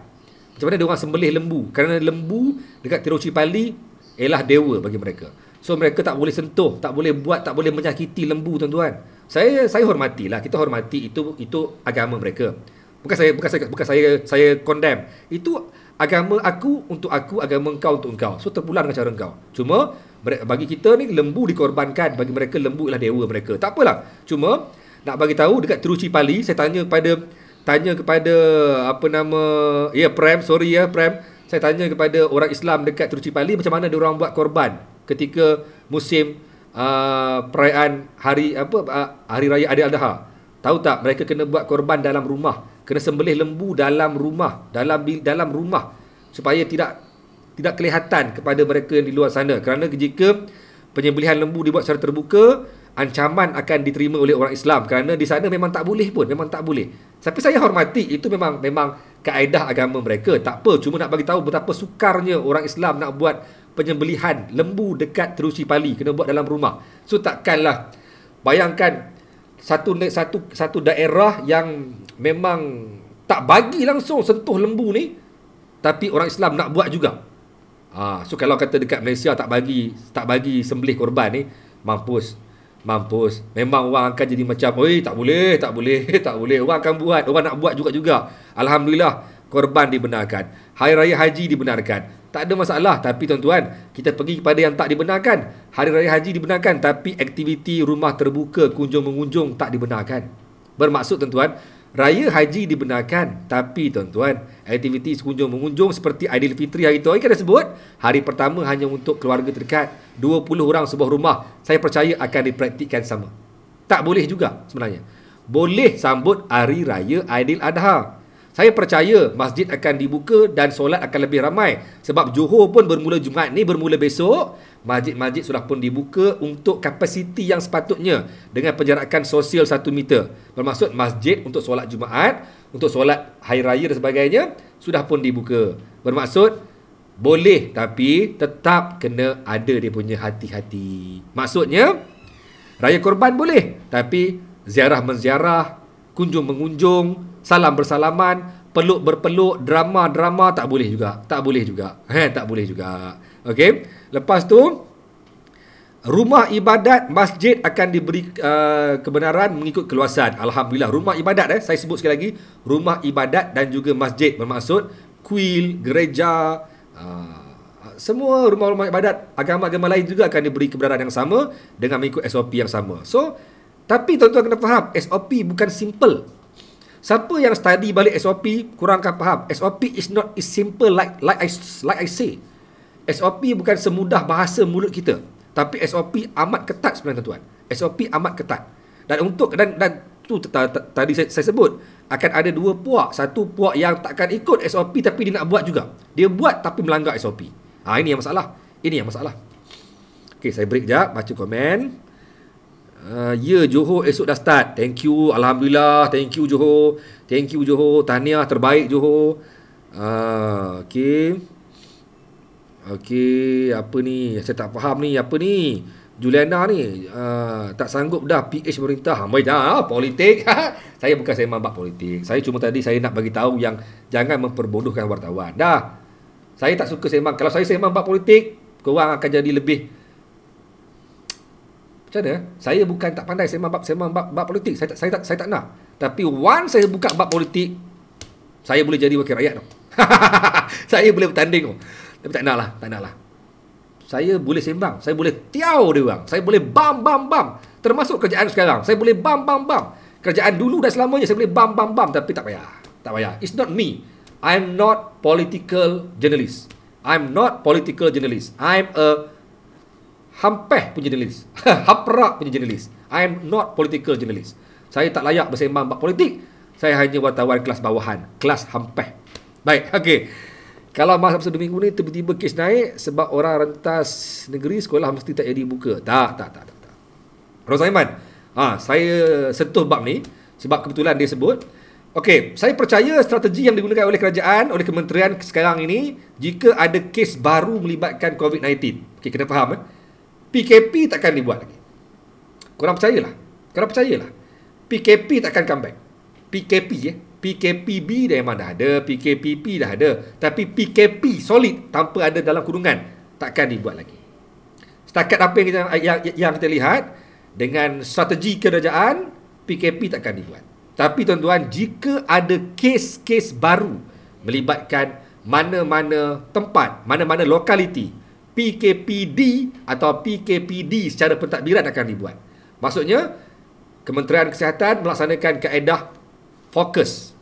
A: Macam mana dia orang sembelih lembu? Kerana lembu dekat Tiruchipalli ialah dewa bagi mereka. So mereka tak boleh sentuh, tak boleh buat, tak boleh menyakiti lembu tuan-tuan. Saya hormatilah, kita hormati itu agama mereka. Bukan saya condemn. Itu agama aku untuk aku, agama engkau untuk engkau. So terpulang dengan cara engkau. Cuma bagi kita ni lembu dikorbankan, bagi mereka lembu ialah dewa mereka. Tak apalah. Cuma nak bagi tahu dekat Tiruchipalli, saya tanya kepada Prem. Saya tanya kepada orang Islam dekat Tiruchipalli macam mana dia orang buat korban ketika musim perayaan hari raya Aidiladha. Tahu tak, mereka kena buat korban dalam rumah, kena sembelih lembu dalam rumah, dalam rumah supaya tidak kelihatan kepada mereka yang di luar sana. Kerana jika penyembelihan lembu dibuat secara terbuka, ancaman akan diterima oleh orang Islam kerana di sana memang tak boleh. Tapi saya hormati, itu memang kaedah agama mereka. Tak apa, cuma nak bagi tahu betapa sukarnya orang Islam nak buat penyembelihan lembu dekat Terusi Pali, kena buat dalam rumah. So takkanlah, bayangkan satu daerah yang memang tak bagi langsung sentuh lembu ni, tapi orang Islam nak buat juga. So kalau kata dekat Malaysia tak bagi sembelih korban ni, mampus. Memang orang akan jadi macam, oi, tak boleh. Orang akan buat, orang nak buat juga. Alhamdulillah, korban dibenarkan. Hari Raya Haji dibenarkan. Tak ada masalah. Tapi tuan-tuan, kita pergi kepada yang tak dibenarkan. Hari Raya Haji dibenarkan, tapi aktiviti rumah terbuka, kunjung-mengunjung tak dibenarkan. Bermaksud tuan-tuan, Raya Haji dibenarkan, tapi tuan-tuan, aktiviti kunjung-mengunjung seperti Aidilfitri hari tu, kan dah sebut, hari pertama hanya untuk keluarga terdekat, 20 orang sebuah rumah, saya percaya akan dipraktikkan sama. Tak boleh juga sebenarnya. Boleh sambut Hari Raya Aidil Adha. Saya percaya masjid akan dibuka dan solat akan lebih ramai. Sebab Johor pun bermula Jumaat ni, bermula besok, masjid-masjid sudah pun dibuka untuk kapasiti yang sepatutnya dengan penjarakan sosial 1 meter. Bermaksud masjid untuk solat Jumaat, untuk solat Hari Raya dan sebagainya sudah pun dibuka. Bermaksud boleh, tapi tetap kena ada dia punya hati-hati. Maksudnya Raya Korban boleh, tapi ziarah-menziarah, kunjung-mengunjung, salam bersalaman, peluk berpeluk, drama tak boleh juga. Tak boleh juga. Okey. Lepas tu, rumah ibadat masjid akan diberi kebenaran mengikut keluasan. Alhamdulillah, rumah ibadat saya sebut sekali lagi, rumah ibadat dan juga masjid, bermaksud kuil, gereja, semua rumah-rumah ibadat agama-agama lain juga akan diberi kebenaran yang sama dengan mengikut SOP yang sama. So, tapi tuan-tuan kena faham, SOP bukan simple. Siapa yang study balik SOP kurang akan faham. SOP is not is simple like I say. SOP bukan semudah bahasa mulut kita, tapi SOP amat ketat sebenarnya tuan-tuan. SOP amat ketat. Dan tu tadi saya sebut akan ada 2 puak. Satu puak yang takkan ikut SOP tapi dia nak buat juga. Dia buat tapi melanggar SOP. Ini yang masalah. Okey, saya break jap, baca komen. Johor esok dah start. Thank you, Alhamdulillah. Thank you Johor. Tahniah, terbaik Johor. Okey, apa ni? Saya tak faham ni. Apa ni? Juliana ni tak sanggup dah PH pemerintah. Politik. Saya bukan sembang bab politik. Saya cuma tadi saya nak bagi tahu yang jangan memperbodohkan wartawan. Dah. Saya tak suka sembang. Kalau saya sembang bab politik, korang akan jadi lebih macam mana? Saya bukan tak pandai sembang bab politik. Saya tak nak. Tapi once saya buka bab politik, saya boleh jadi wakil rakyat tau. Saya boleh bertanding tau. Tapi tak nak lah. Saya boleh sembang, saya boleh tiau dia orang. Saya boleh bam. Termasuk kerjaan sekarang. Saya boleh bam. Kerjaan dulu dan selamanya saya boleh bam. Tapi tak payah. It's not me. I'm not political journalist. I'm a hampeh punya jurnalis. Haprak punya jurnalis. I'm not political journalist. Saya tak layak bersembang bab politik. Saya hanya wartawan kelas bawahan, kelas hampeh. Baik, okey. Kalau masa 2 minggu ni tiba-tiba kes naik sebab orang rentas negeri, sekolah mesti tak jadi buka. Tak. Rosaiman, saya sentuh bab ni sebab kebetulan dia sebut. Okey, saya percaya strategi yang digunakan oleh kerajaan, oleh kementerian sekarang ini, jika ada kes baru melibatkan COVID-19. Okey, kena faham PKP takkan dibuat lagi. Korang percayalah. PKP takkan comeback. PKPB memang dah ada, PKPP dah ada, tapi PKP solid tanpa ada dalam kurungan takkan dibuat lagi. Setakat apa yang kita lihat dengan strategi kerajaan, PKP takkan dibuat. Tapi tuan-tuan, jika ada kes-kes baru melibatkan mana-mana tempat, mana-mana lokaliti, PKPD atau PKPD secara pentadbiran akan dibuat. Maksudnya, Kementerian Kesihatan melaksanakan kaedah fokus,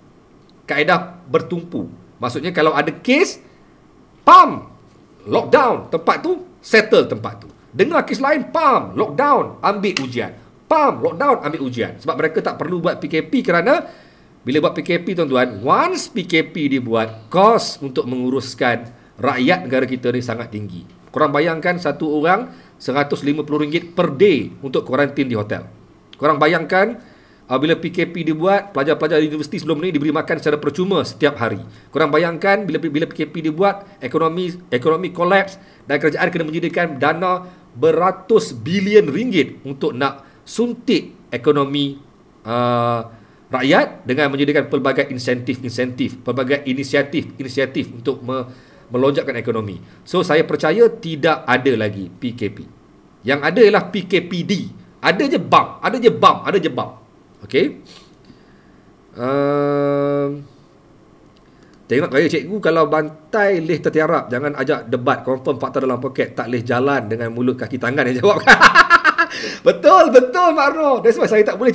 A: kaedah bertumpu. Maksudnya kalau ada kes, lockdown tempat tu, settle tempat tu. Dengar kes lain, lockdown, ambil ujian. Lockdown, ambil ujian. Sebab mereka tak perlu buat PKP kerana bila buat PKP tuan-tuan, once PKP dibuat, kos untuk menguruskan rakyat negara kita ni sangat tinggi. Korang bayangkan satu orang RM150 per day untuk kuarantin di hotel. Korang bayangkan Bila PKP dibuat, pelajar-pelajar universiti sebelum ni diberi makan secara percuma setiap hari. Korang bayangkan bila PKP dibuat, ekonomi kolaps dan kerajaan kena menyediakan dana beratus bilion ringgit untuk nak suntik ekonomi rakyat dengan menyediakan pelbagai insentif, pelbagai inisiatif untuk melonjakkan ekonomi. So saya percaya tidak ada lagi PKP. Yang ada ialah PKPD. Ada je bam. Okey. Tengok gaya cikgu kalau bantai leh tertiarap. Jangan ajak debat, confirm fakta dalam poket. Tak leh jalan dengan mulut kaki tangan yang jawab. Betul Mak Arno. That's why saya tak boleh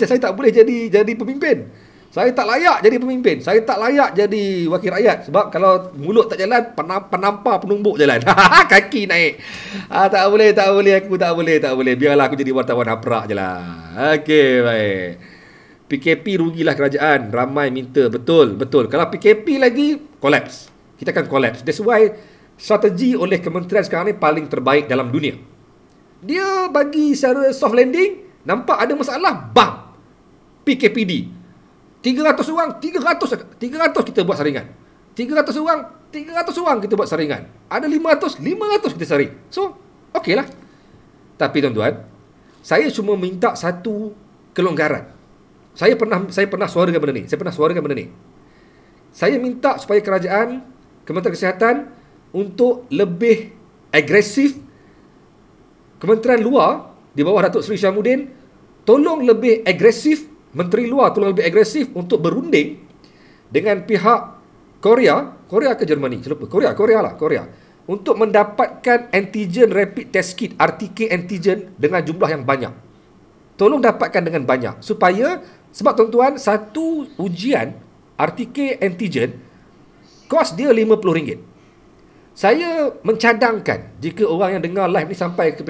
A: jadi pemimpin. Saya tak layak jadi pemimpin. Saya tak layak jadi wakil rakyat. Sebab kalau mulut tak jalan, penampar penumbuk jalan. Kaki naik. Tak boleh. Aku tak boleh. Biarlah aku jadi wartawan haprak je lah. Okey, baik. PKP rugilah kerajaan. Ramai minta. Betul. Kalau PKP lagi, collapse. Kita akan collapse. That's why strategi oleh kementerian sekarang ni paling terbaik dalam dunia. Dia bagi secara soft landing, nampak ada masalah, bang. PKPD. 300 orang, 300 kita buat saringan. 300 orang kita buat saringan. Ada 500 kita saring. So, okey lah. Tapi tuan-tuan, saya cuma minta satu kelonggaran. Saya pernah suarakan benda ni. Saya minta supaya kerajaan, Kementerian Kesihatan untuk lebih agresif. Kementerian Luar di bawah Datuk Seri Syamudin tolong lebih agresif. Menteri Luar tolong lebih agresif untuk berunding dengan pihak Korea ke Germany? Saya lupa. Korea. Untuk mendapatkan antigen rapid test kit, RTK antigen dengan jumlah yang banyak. Tolong dapatkan dengan banyak. Sebab tuan-tuan, satu ujian RTK antigen kos dia RM50. Saya mencadangkan, jika orang yang dengar live ni sampai ke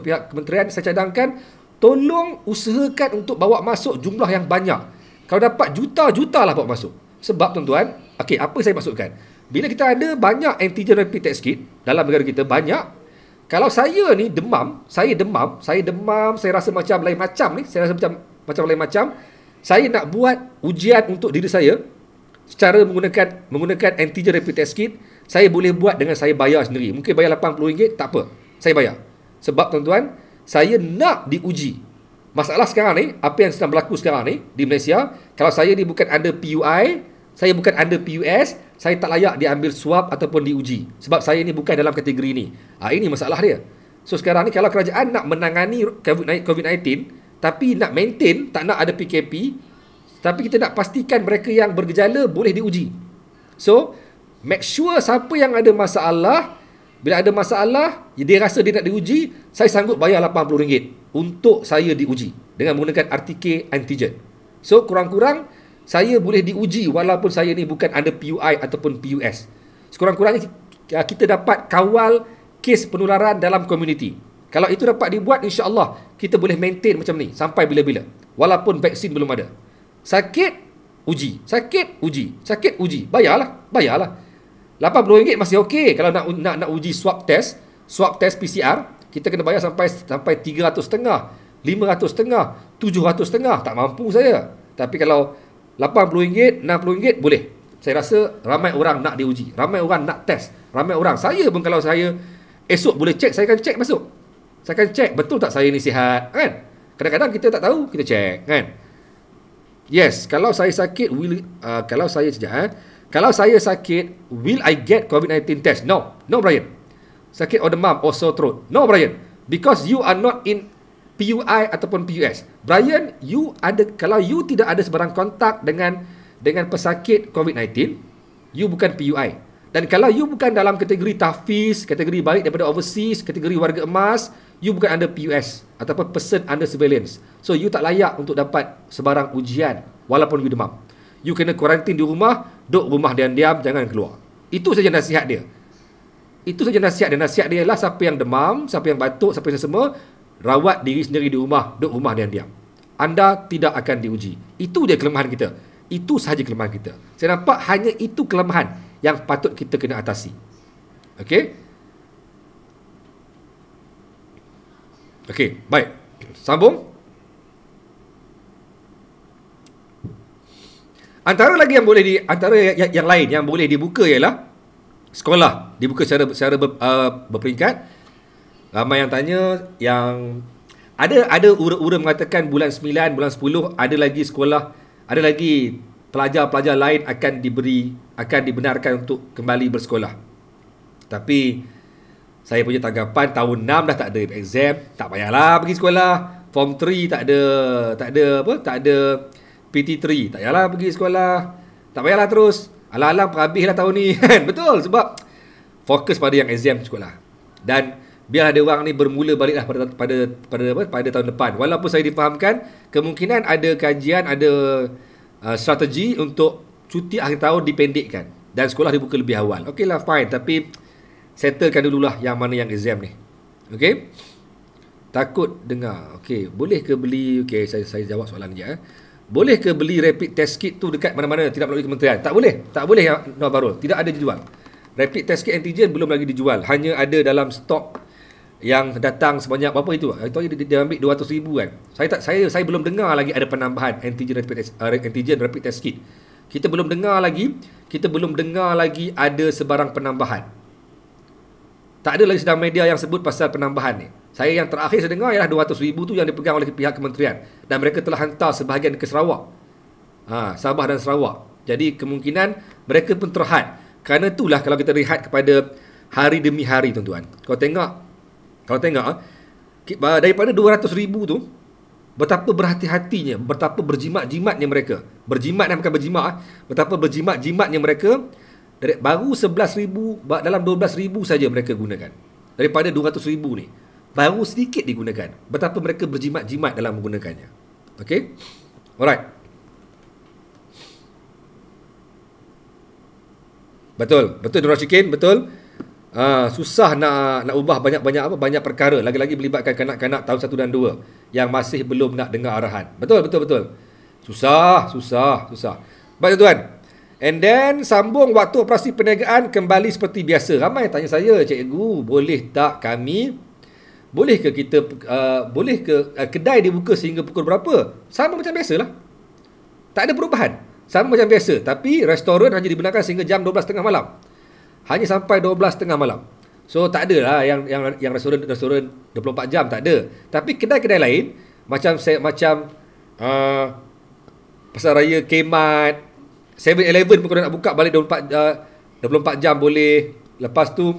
A: pihak kementerian, saya cadangkan, tolong usahakan untuk bawa masuk jumlah yang banyak. Kalau dapat juta-juta lah bawa masuk. Sebab tuan-tuan, okey, apa saya maksudkan? Bila kita ada banyak antigen rapid test kit dalam negara kita, banyak. Kalau saya ni demam, saya rasa macam lain macam ni, saya nak buat ujian untuk diri saya secara menggunakan antigen rapid test kit. Saya boleh buat dengan saya bayar sendiri. Mungkin bayar RM80, tak apa. Saya bayar. Sebab tuan-tuan, saya nak diuji. Masalah sekarang ni, apa yang sedang berlaku sekarang ni di Malaysia, kalau saya ni bukan under PUI, saya bukan under PUS, saya tak layak diambil swab ataupun diuji. Sebab saya ni bukan dalam kategori ni. Ini masalah dia. So sekarang ni, kalau kerajaan nak menangani COVID-19, tapi nak maintain, tak nak ada PKP, tapi kita nak pastikan mereka yang bergejala boleh diuji. So, make sure siapa yang ada masalah, bila ada masalah, dia rasa dia nak diuji, saya sanggup bayar RM80 untuk saya diuji dengan menggunakan RTK antigen. So, kurang-kurang saya boleh diuji walaupun saya ni bukan under PUI ataupun PUS. Sekurang-kurangnya kita dapat kawal kes penularan dalam komuniti. Kalau itu dapat dibuat, insya-Allah kita boleh maintain macam ni sampai bila-bila. Walaupun vaksin belum ada. Sakit, uji. Bayarlah. RM80 masih okey. Kalau nak uji swab test PCR, kita kena bayar sampai 300.5, 500.5, 700.5. Tak mampu saya. Tapi kalau RM80, RM60 boleh. Saya rasa ramai orang nak diuji. Ramai orang nak test. Ramai orang. Saya pun kalau saya esok boleh cek, saya akan cek masuk. Saya akan cek betul tak saya ni sihat, kan? Kadang-kadang kita tak tahu, kita cek, kan? Yes, kalau saya sakit, kalau saya sakit, will I get COVID-19 test? No, Brian. Sakit or demam or sore throat? No, Brian. Because you are not in PUI ataupun PUS. Brian, kalau you tidak ada sebarang kontak dengan pesakit COVID-19, you bukan PUI. Dan kalau you bukan dalam kategori tahfiz, kategori balik daripada overseas, kategori warga emas, you bukan under PUS ataupun person under surveillance. So, you tak layak untuk dapat sebarang ujian walaupun you demam. You kena kuarantin di rumah, duduk rumah diam-diam, jangan keluar. Itu saja nasihat dia. Nasihat dia ialah siapa yang demam, siapa yang batuk, siapa yang semua, rawat diri sendiri di rumah, duduk rumah diam-diam. Anda tidak akan diuji. Itu dia kelemahan kita. Itu sahaja kelemahan kita. Saya nampak hanya itu kelemahan yang patut kita kena atasi. Okey? Okey, baik. Sambung. Antara lagi yang boleh antara yang lain yang boleh dibuka ialah sekolah dibuka secara berperingkat. Ramai yang tanya, yang ada ura-ura mengatakan bulan 9, bulan 10 ada lagi sekolah, ada lagi pelajar-pelajar lain akan dibenarkan untuk kembali bersekolah. Tapi saya punya tanggapan, tahun 6 dah tak ada exam, tak payahlah pergi sekolah. Form 3 tak ada PT3, tak payahlah pergi sekolah. Tak payahlah terus. Alang-alang habislah tahun ni kan. Betul, sebab fokus pada yang exam cukup lah. Dan biar ada orang ni bermula baliklah pada tahun depan. Walaupun saya difahamkan kemungkinan ada kajian, ada strategi untuk cuti akhir tahun dipendekkan dan sekolah dibuka lebih awal. Okeylah, fine, tapi settlekan dululah yang mana yang exam ni. Okey? Takut dengar. Okey, boleh ke beli, okey, saya jawab soalan dia. Boleh ke beli rapid test kit tu dekat mana-mana tidak melalui kementerian? Tak boleh. Tak boleh, Nur Barul. Tidak ada dijual. Rapid test kit antigen belum lagi dijual. Hanya ada dalam stok yang datang sebanyak berapa itu? Itu dia ambil 200,000 kan. Saya belum dengar lagi ada penambahan antigen rapid test kit. Kita belum dengar lagi ada sebarang penambahan. Tak ada lagi sedang media yang sebut pasal penambahan ni. Saya yang terakhir saya dengar ialah 200,000 tu yang dipegang oleh pihak kementerian dan mereka telah hantar sebahagian ke Sarawak. Sabah dan Sarawak. Jadi kemungkinan mereka pun terhad. Kerana itulah kalau kita lihat kepada hari demi hari, tuan-tuan. Kalau tengok daripada 200,000 tu, betapa berhati-hatinya, betapa berjimat-jimatnya mereka. Berjimat dan bukan berjimat. Betapa berjimat-jimatnya mereka. Baru 11,000, dalam 12,000 saja mereka gunakan. Daripada 200,000 ni, baru sedikit digunakan. Betapa mereka berjimat-jimat dalam menggunakannya. Okay? Alright. Betul Nur Syikin, betul. Susah nak ubah banyak perkara, lagi-lagi melibatkan kanak-kanak tahun 1 dan 2 yang masih belum nak dengar arahan. Betul. Susah. Baik, tuan-tuan. And then sambung waktu operasi perniagaan kembali seperti biasa. Ramai tanya saya, cikgu, boleh tak kami, boleh ke kedai dibuka sehingga pukul berapa? Sama macam biasalah. Tak ada perubahan. Sama macam biasa, tapi restoran hanya dibenarkan sehingga jam 12.30 malam. Hanya sampai 12.30 malam. So tak ada lah yang restoran 24 jam, tak ada. Tapi kedai-kedai lain macam Pasar Raya Kemat, 7-Eleven pun kalau nak buka balik 24 jam boleh. Lepas tu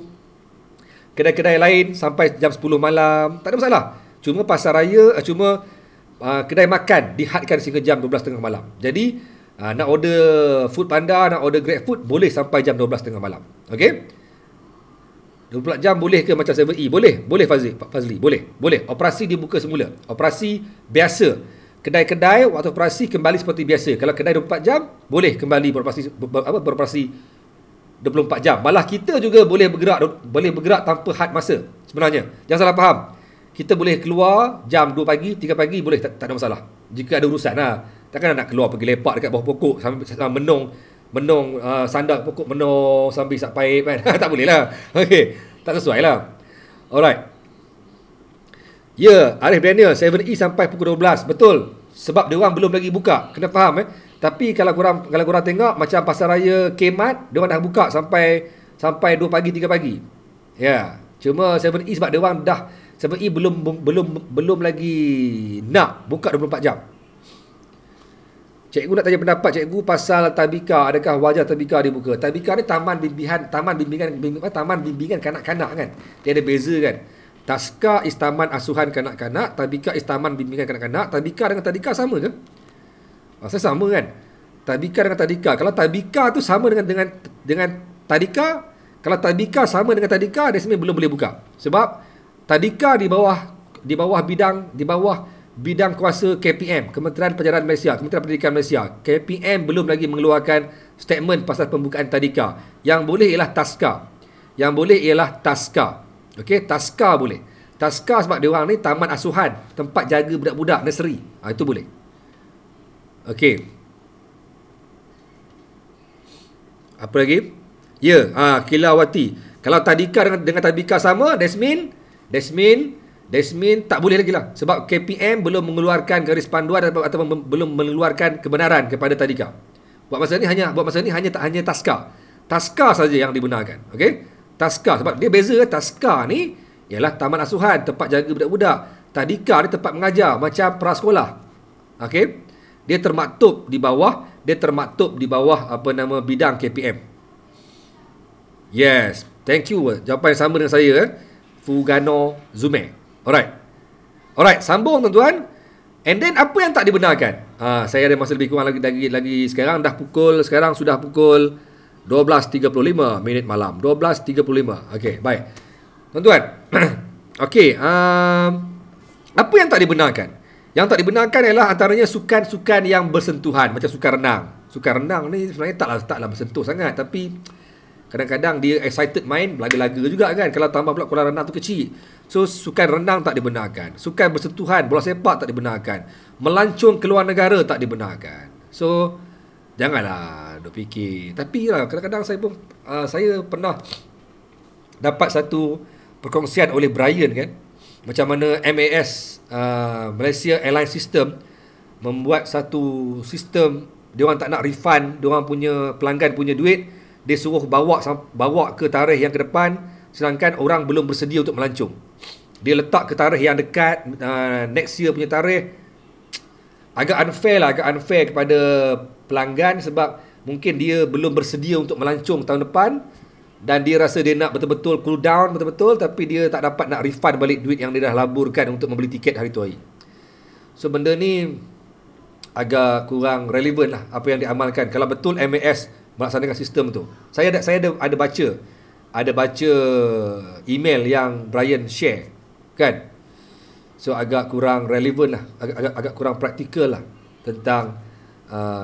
A: kedai-kedai lain sampai jam 10 malam, tak ada masalah. Cuma Pasar Raya, kedai makan dihadkan sehingga jam 12.30 malam. Jadi nak order Food Panda, nak order Grab Food boleh sampai jam 12.30 malam. Okey? 24 jam boleh ke macam 7E? Boleh Fazli, boleh. Operasi dibuka semula. Operasi biasa. Kedai-kedai waktu operasi kembali seperti biasa. Kalau kedai 24 jam, boleh kembali beroperasi 24 jam. Malah kita juga boleh bergerak tanpa had masa sebenarnya. Jangan salah faham. Kita boleh keluar jam 2 pagi, 3 pagi, boleh, tak ada masalah. Jika ada urusan lah. Takkan nak keluar pergi lepak dekat bawah pokok sambil menong sandar pokok menong sambil isap paip kan. Tak boleh lah. Okey, tak sesuai lah. Alright. Ya, Arif Daniel, 7E sampai pukul 12. Betul. Sebab dia orang belum lagi buka. Kena faham Tapi kalau korang tengok macam Pasar Raya Kemat, dia orang dah buka sampai 2 pagi, 3 pagi. Ya. Cuma 7E sebab dia orang dah 7E belum lagi nak buka 24 jam. Cikgu nak tanya pendapat cikgu pasal Tabika. Adakah wajar Tabika dibuka? Tabika ni taman bimbingan kanak-kanak kan. Dia ada beza kan. Taska is taman asuhan kanak-kanak, Tabika is taman bimbingan kanak-kanak. Tabika dengan Tadika sama ke? Saya sama kan? Tabika dengan Tadika. Kalau Tabika tu sama dengan Tadika, kalau Tabika sama dengan Tadika, dia sebenarnya belum boleh buka. Sebab Tadika di bawah bidang kuasa KPM, Kementerian Penjaraan Malaysia, Kementerian Pendidikan Malaysia. KPM belum lagi mengeluarkan statement pasal pembukaan Tadika. Yang boleh ialah Taska. Okey, Taska boleh. Taska sebab dia orang ni taman asuhan, tempat jaga budak-budak nursery. Itu boleh. Okey. Apa lagi? Ya, Kilawati. Kalau Tadika dengan Tabika sama, Desmin tak boleh lagi lah. Sebab KPM belum mengeluarkan garis panduan atau belum mengeluarkan kebenaran kepada Tadika. Buat masa ni tak hanya taska. Taska saja yang digunakan. Okey? Taska sebab dia beza. Taska ni ialah taman asuhan, tempat jaga budak-budak. Tadika ni tempat mengajar macam prasekolah. Okey? Dia termaktub di bawah bidang KPM. Yes, thank you. Jawapan yang sama dengan saya, Fugano Zume. Alright, sambung tuan-tuan. And then apa yang tak dibenarkan? Saya ada masa lebih kurang lagi sekarang sudah pukul 12.35 minit malam. 12.35. Okey, baik. Tuan-tuan. Okey, apa yang tak dibenarkan? Yang tak dibenarkan ialah antaranya sukan-sukan yang bersentuhan, macam sukan renang. Sukan renang ni sebenarnya taklah bersentuh sangat, tapi kadang-kadang dia excited main, laga-laga juga kan. Kalau tambah pula kolam renang tu kecil. So, sukan renang tak dibenarkan. Sukan bersentuhan, bola sepak tak dibenarkan. Melancong ke luar negara tak dibenarkan. So, janganlah duk fikir. Tapi lah, kadang-kadang saya pernah dapat satu perkongsian oleh Brian kan. Macam mana MAS, Malaysia Airline System, membuat satu sistem, dia orang tak nak refund, dia orang punya pelanggan punya duit, dia suruh bawa ke tarikh yang ke depan, sedangkan orang belum bersedia untuk melancong. Dia letak ke tarikh yang dekat, next year punya tarikh. Agak unfair kepada pelanggan sebab mungkin dia belum bersedia untuk melancong tahun depan dan dia rasa dia nak betul-betul cool down betul-betul, tapi dia tak dapat nak refund balik duit yang dia dah laburkan untuk membeli tiket hari tu hari. So benda ni agak kurang relevan lah apa yang diamalkan kalau betul MAS melaksanakan sistem tu. Saya ada baca email yang Brian share kan. So agak kurang relevan lah, agak kurang praktikal lah tentang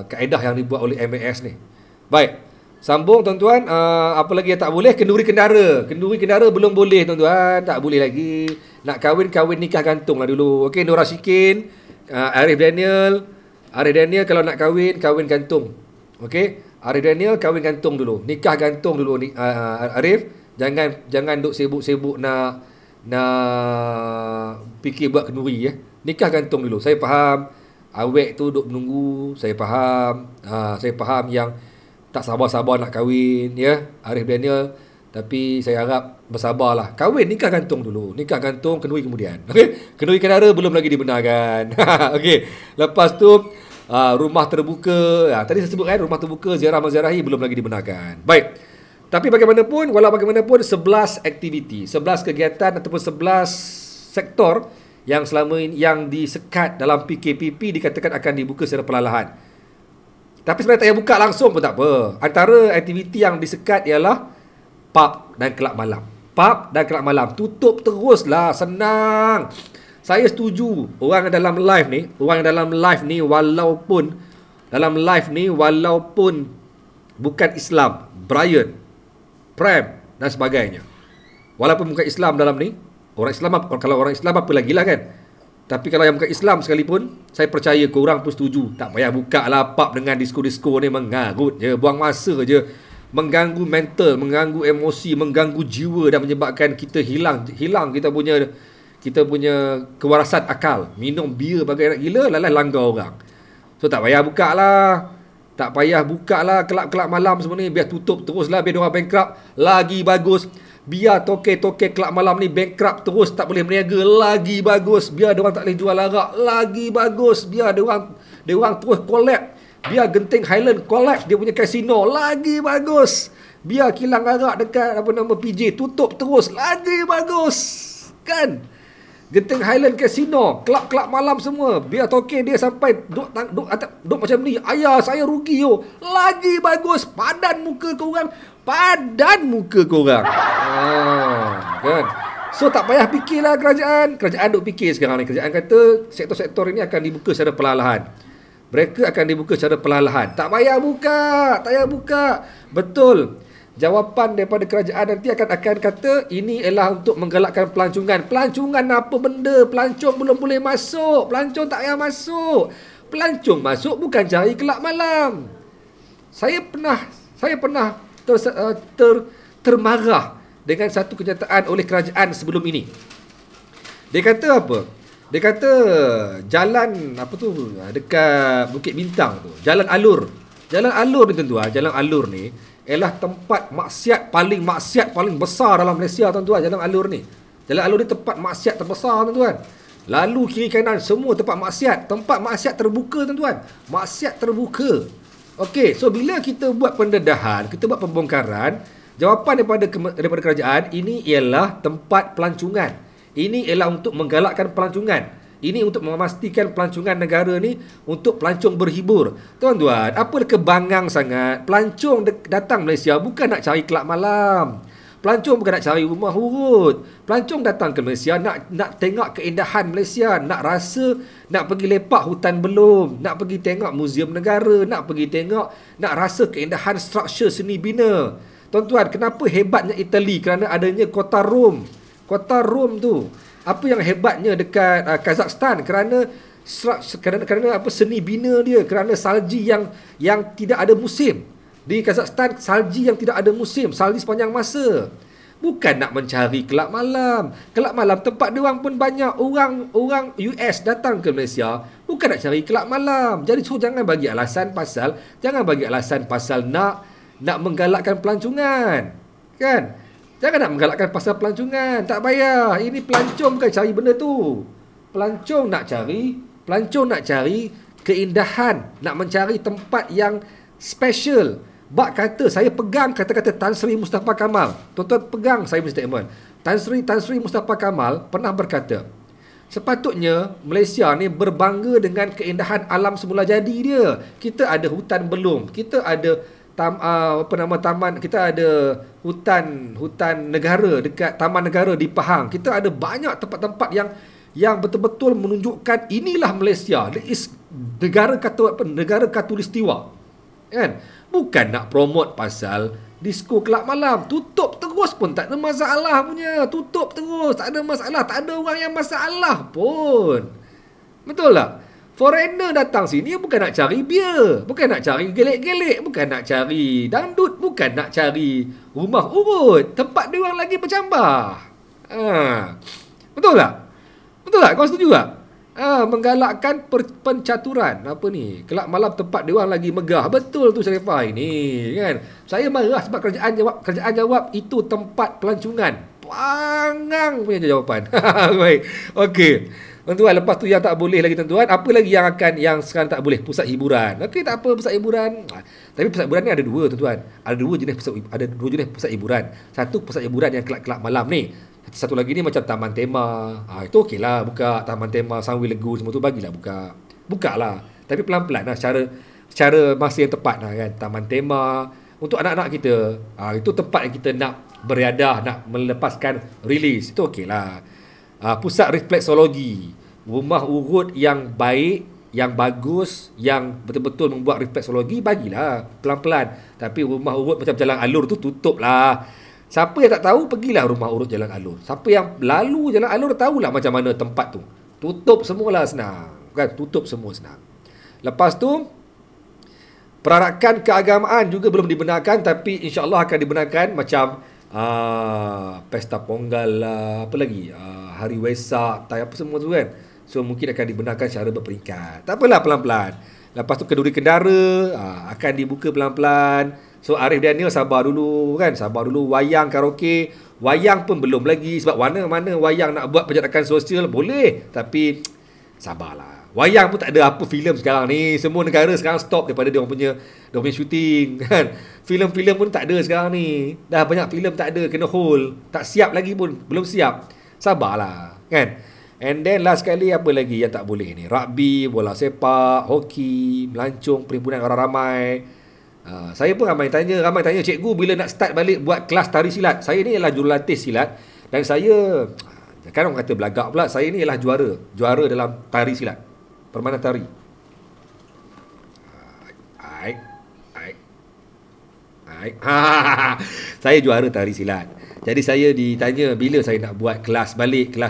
A: kaedah yang dibuat oleh MAS ni. Baik, sambung tuan-tuan. Apa lagi yang tak boleh? Kenduri kendara belum boleh tuan-tuan, tak boleh lagi. Nak kahwin nikah gantung lah dulu. Okey, Nora Shikin, Arif Daniel kalau nak kahwin gantung. Okey, Arif Daniel kahwin gantung dulu, nikah gantung dulu. Arif, jangan duk sibuk-sibuk nak fikir buat kenduri ya. Nikah gantung dulu. Saya faham awek tu duk menunggu, saya faham yang tak sabar-sabar nak kahwin ya, Arif Daniel, tapi saya harap bersabarlah. Kahwin, nikah gantung dulu. Nikah gantung, kenduri kemudian. Okey, kenduri kendara belum lagi dibenarkan. Okey, lepas tu rumah terbuka. Tadi saya sebut kan, rumah terbuka, ziarah menziarahi belum lagi dibenarkan. Baik. Tapi bagaimanapun 11 aktiviti, 11 kegiatan ataupun 11 sektor yang selama ini yang disekat dalam PKPP dikatakan akan dibuka secara perlahan. Tapi sebenarnya tak payah buka langsung pun tak apa. Antara aktiviti yang disekat ialah pub dan kelab malam. Pub dan kelab malam tutup teruslah, senang. Saya setuju orang yang dalam live ni walaupun bukan Islam, Brian, Prem dan sebagainya. Walaupun bukan Islam dalam ni, kalau orang Islam apa lagi lah kan. Tapi kalau yang bukan Islam sekalipun, saya percaya korang pun setuju. Tak payah buka lah pub dengan disko-disko ni, mengarut je, buang masa je, mengganggu mental, mengganggu emosi, mengganggu jiwa dan menyebabkan kita hilang kita punya kewarasan akal. Minum bir bagai nak gila, lalas langgar orang. So tak payah buka lah. Kelab-kelab malam semua ni biar tutup teruslah, biar diorang bankrupt lagi bagus. Biar toke-toke kelab malam ni bankrupt terus, tak boleh berniaga, lagi bagus. Biar diorang tak boleh jual arak, lagi bagus. Biar diorang terus collapse. Biar Genting Highland collapse dia punya kasino, lagi bagus. Biar kilang arak dekat PJ tutup terus, lagi bagus. Kan? Genting Highland Casino, kelab-kelab malam semua, biar token dia sampai duk macam ni. Ayah, saya rugi yo. Lagi bagus. Padan muka korang. Kan? So tak payah fikirlah kerajaan. Kerajaan duk fikir sekarang ni. Kerajaan kata sektor-sektor ini akan dibuka secara perlahan. Mereka akan dibuka secara perlahan. Tak payah buka. Betul. Jawapan daripada kerajaan nanti akan kata ini ialah untuk menggalakkan pelancongan. Pelancongan apa benda? Pelancong belum boleh masuk. Pelancong tak payah masuk. Pelancong masuk bukan cari kelab malam. Saya pernah termarah dengan satu kenyataan oleh kerajaan sebelum ini. Dia kata apa? Dia kata jalan apa tu dekat Bukit Bintang tu, jalan alur Jalan Alur ni tuan-tuan, Jalan Alur ni ialah tempat maksiat paling besar dalam Malaysia tuan-tuan. Jalan Alur ni. Jalan Alur ni tempat maksiat terbesar tuan-tuan. Lalu kiri kanan semua tempat maksiat. Tempat maksiat terbuka tuan-tuan. Maksiat terbuka. Okey, so bila kita buat pendedahan, kita buat pembongkaran, jawapan daripada kerajaan, ini ialah tempat pelancongan. Ini ialah untuk menggalakkan pelancongan. Ini untuk memastikan pelancongan negara ni untuk pelancong berhibur. Tuan-tuan, apa kebangang sangat. Pelancong datang Malaysia bukan nak cari kelab malam. Pelancong bukan nak cari rumah urut. Pelancong datang ke Malaysia nak tengok keindahan Malaysia, nak rasa, nak pergi lepak hutan belum, nak pergi tengok muzium negara, nak rasa keindahan struktur seni bina. Tuan-tuan, kenapa hebatnya Itali? Kerana adanya kota Rom. Kota Rom tu. Apa yang hebatnya dekat Kazakhstan? Kerana seni bina dia, kerana salji yang tidak ada musim. Di Kazakhstan salji yang tidak ada musim, salji sepanjang masa. Bukan nak mencari kelab malam. Kelab malam tempat dia orang pun banyak. Orang US datang ke Malaysia bukan nak cari kelab malam. Jadi jangan bagi alasan pasal nak menggalakkan pelancongan. Kan? Jangan nak menggalakkan pasal pelancongan. Tak payah. Ini pelancong bukan cari benda tu. Pelancong nak cari keindahan, nak mencari tempat yang special. Bak kata, saya pegang kata-kata Tan Sri Mustafa Kamal. Tuan-tuan pegang saya punya statement. Tan Sri Mustafa Kamal pernah berkata, sepatutnya Malaysia ni berbangga dengan keindahan alam semula jadi dia. Kita ada hutan belum, kita ada taman, kita ada hutan negara dekat Taman Negara di Pahang. Kita ada banyak tempat-tempat yang betul-betul menunjukkan inilah Malaysia. It is negara khatulistiwa. Kan? Bukan nak promote pasal disko kelab malam. Tutup terus pun tak ada masalah punya. Tutup terus, tak ada masalah. Tak ada orang yang masalah pun. Betul tak? Foreigner datang sini bukan nak cari beer, bukan nak cari gelek-gelek, bukan nak cari dangdut, bukan nak cari rumah urut. Tempat dia orang lagi bercambah. Betul tak? Betul tak? Kau setuju tak? Menggalakkan pencaturan. Apa ni? Kelab malam tempat dia orang lagi megah. Betul tu Sharifah ini, kan? Saya marah sebab kerajaan jawab itu tempat pelancongan. Pangang punya jawapan. Baik. Okey. Tuan-tuan, lepas tu yang tak boleh lagi tuan-tuan, apa lagi yang sekarang tak boleh? Pusat hiburan. Okey, tak apa pusat hiburan. Tapi pusat hiburan ni ada dua tuan-tuan. Ada dua jenis pusat hiburan. Satu pusat hiburan yang kelab-kelab malam ni. Satu lagi ni macam taman tema. Itu okeylah buka taman tema, Sunway Lagoon semua tu bagilah buka. Bukalah. Tapi pelan-pelan lah secara masa yang tepat lah kan. Taman tema untuk anak-anak kita. Itu tempat yang kita nak beriadah, nak melepaskan rilis. Itu okeylah. Pusat refleksologi, rumah urut yang baik, yang bagus, yang betul-betul membuat refleksologi, bagilah pelan-pelan. Tapi rumah urut macam Jalan Alur tu tutup lah. Siapa yang tak tahu, pergilah rumah urut Jalan Alur. Siapa yang lalu Jalan Alur, tahulah macam mana tempat tu. Tutup semualah senang. Kan? Tutup semua senang. Lepas tu, perarakan keagamaan juga belum dibenarkan, tapi insya-Allah akan dibenarkan macam Pesta Ponggal lah, apa lagi? Hari Wesak, apa semua tu kan. So mungkin akan dibenarkan secara berperingkat. Tak apalah, pelan-pelan. Lepas tu kenduri kendara akan dibuka pelan-pelan. So Arif Daniel sabar dulu kan. Sabar dulu. Wayang karaoke, wayang pun belum lagi. Sebab mana-mana wayang nak buat penjarakan sosial boleh. Tapi sabarlah. Wayang pun tak ada apa filem sekarang ni. Semua negara sekarang stop daripada dia punya syuting kan. Filem-filem pun tak ada sekarang ni. Dah banyak filem tak ada, kena hold. Tak siap lagi pun, belum siap. Sabarlah kan. And then last sekali apa lagi yang tak boleh ni? Rugby, bola sepak, hoki, melancong, perhimpunan orang ramai. Saya pun ramai tanya, cikgu bila nak start balik buat kelas tari silat. Saya ni ialah jurulatih silat dan saya kan orang kata belagak pula, saya ni ialah juara dalam tari silat. Permainan tari. Saya juara tari silat. Jadi saya ditanya bila saya nak buat kelas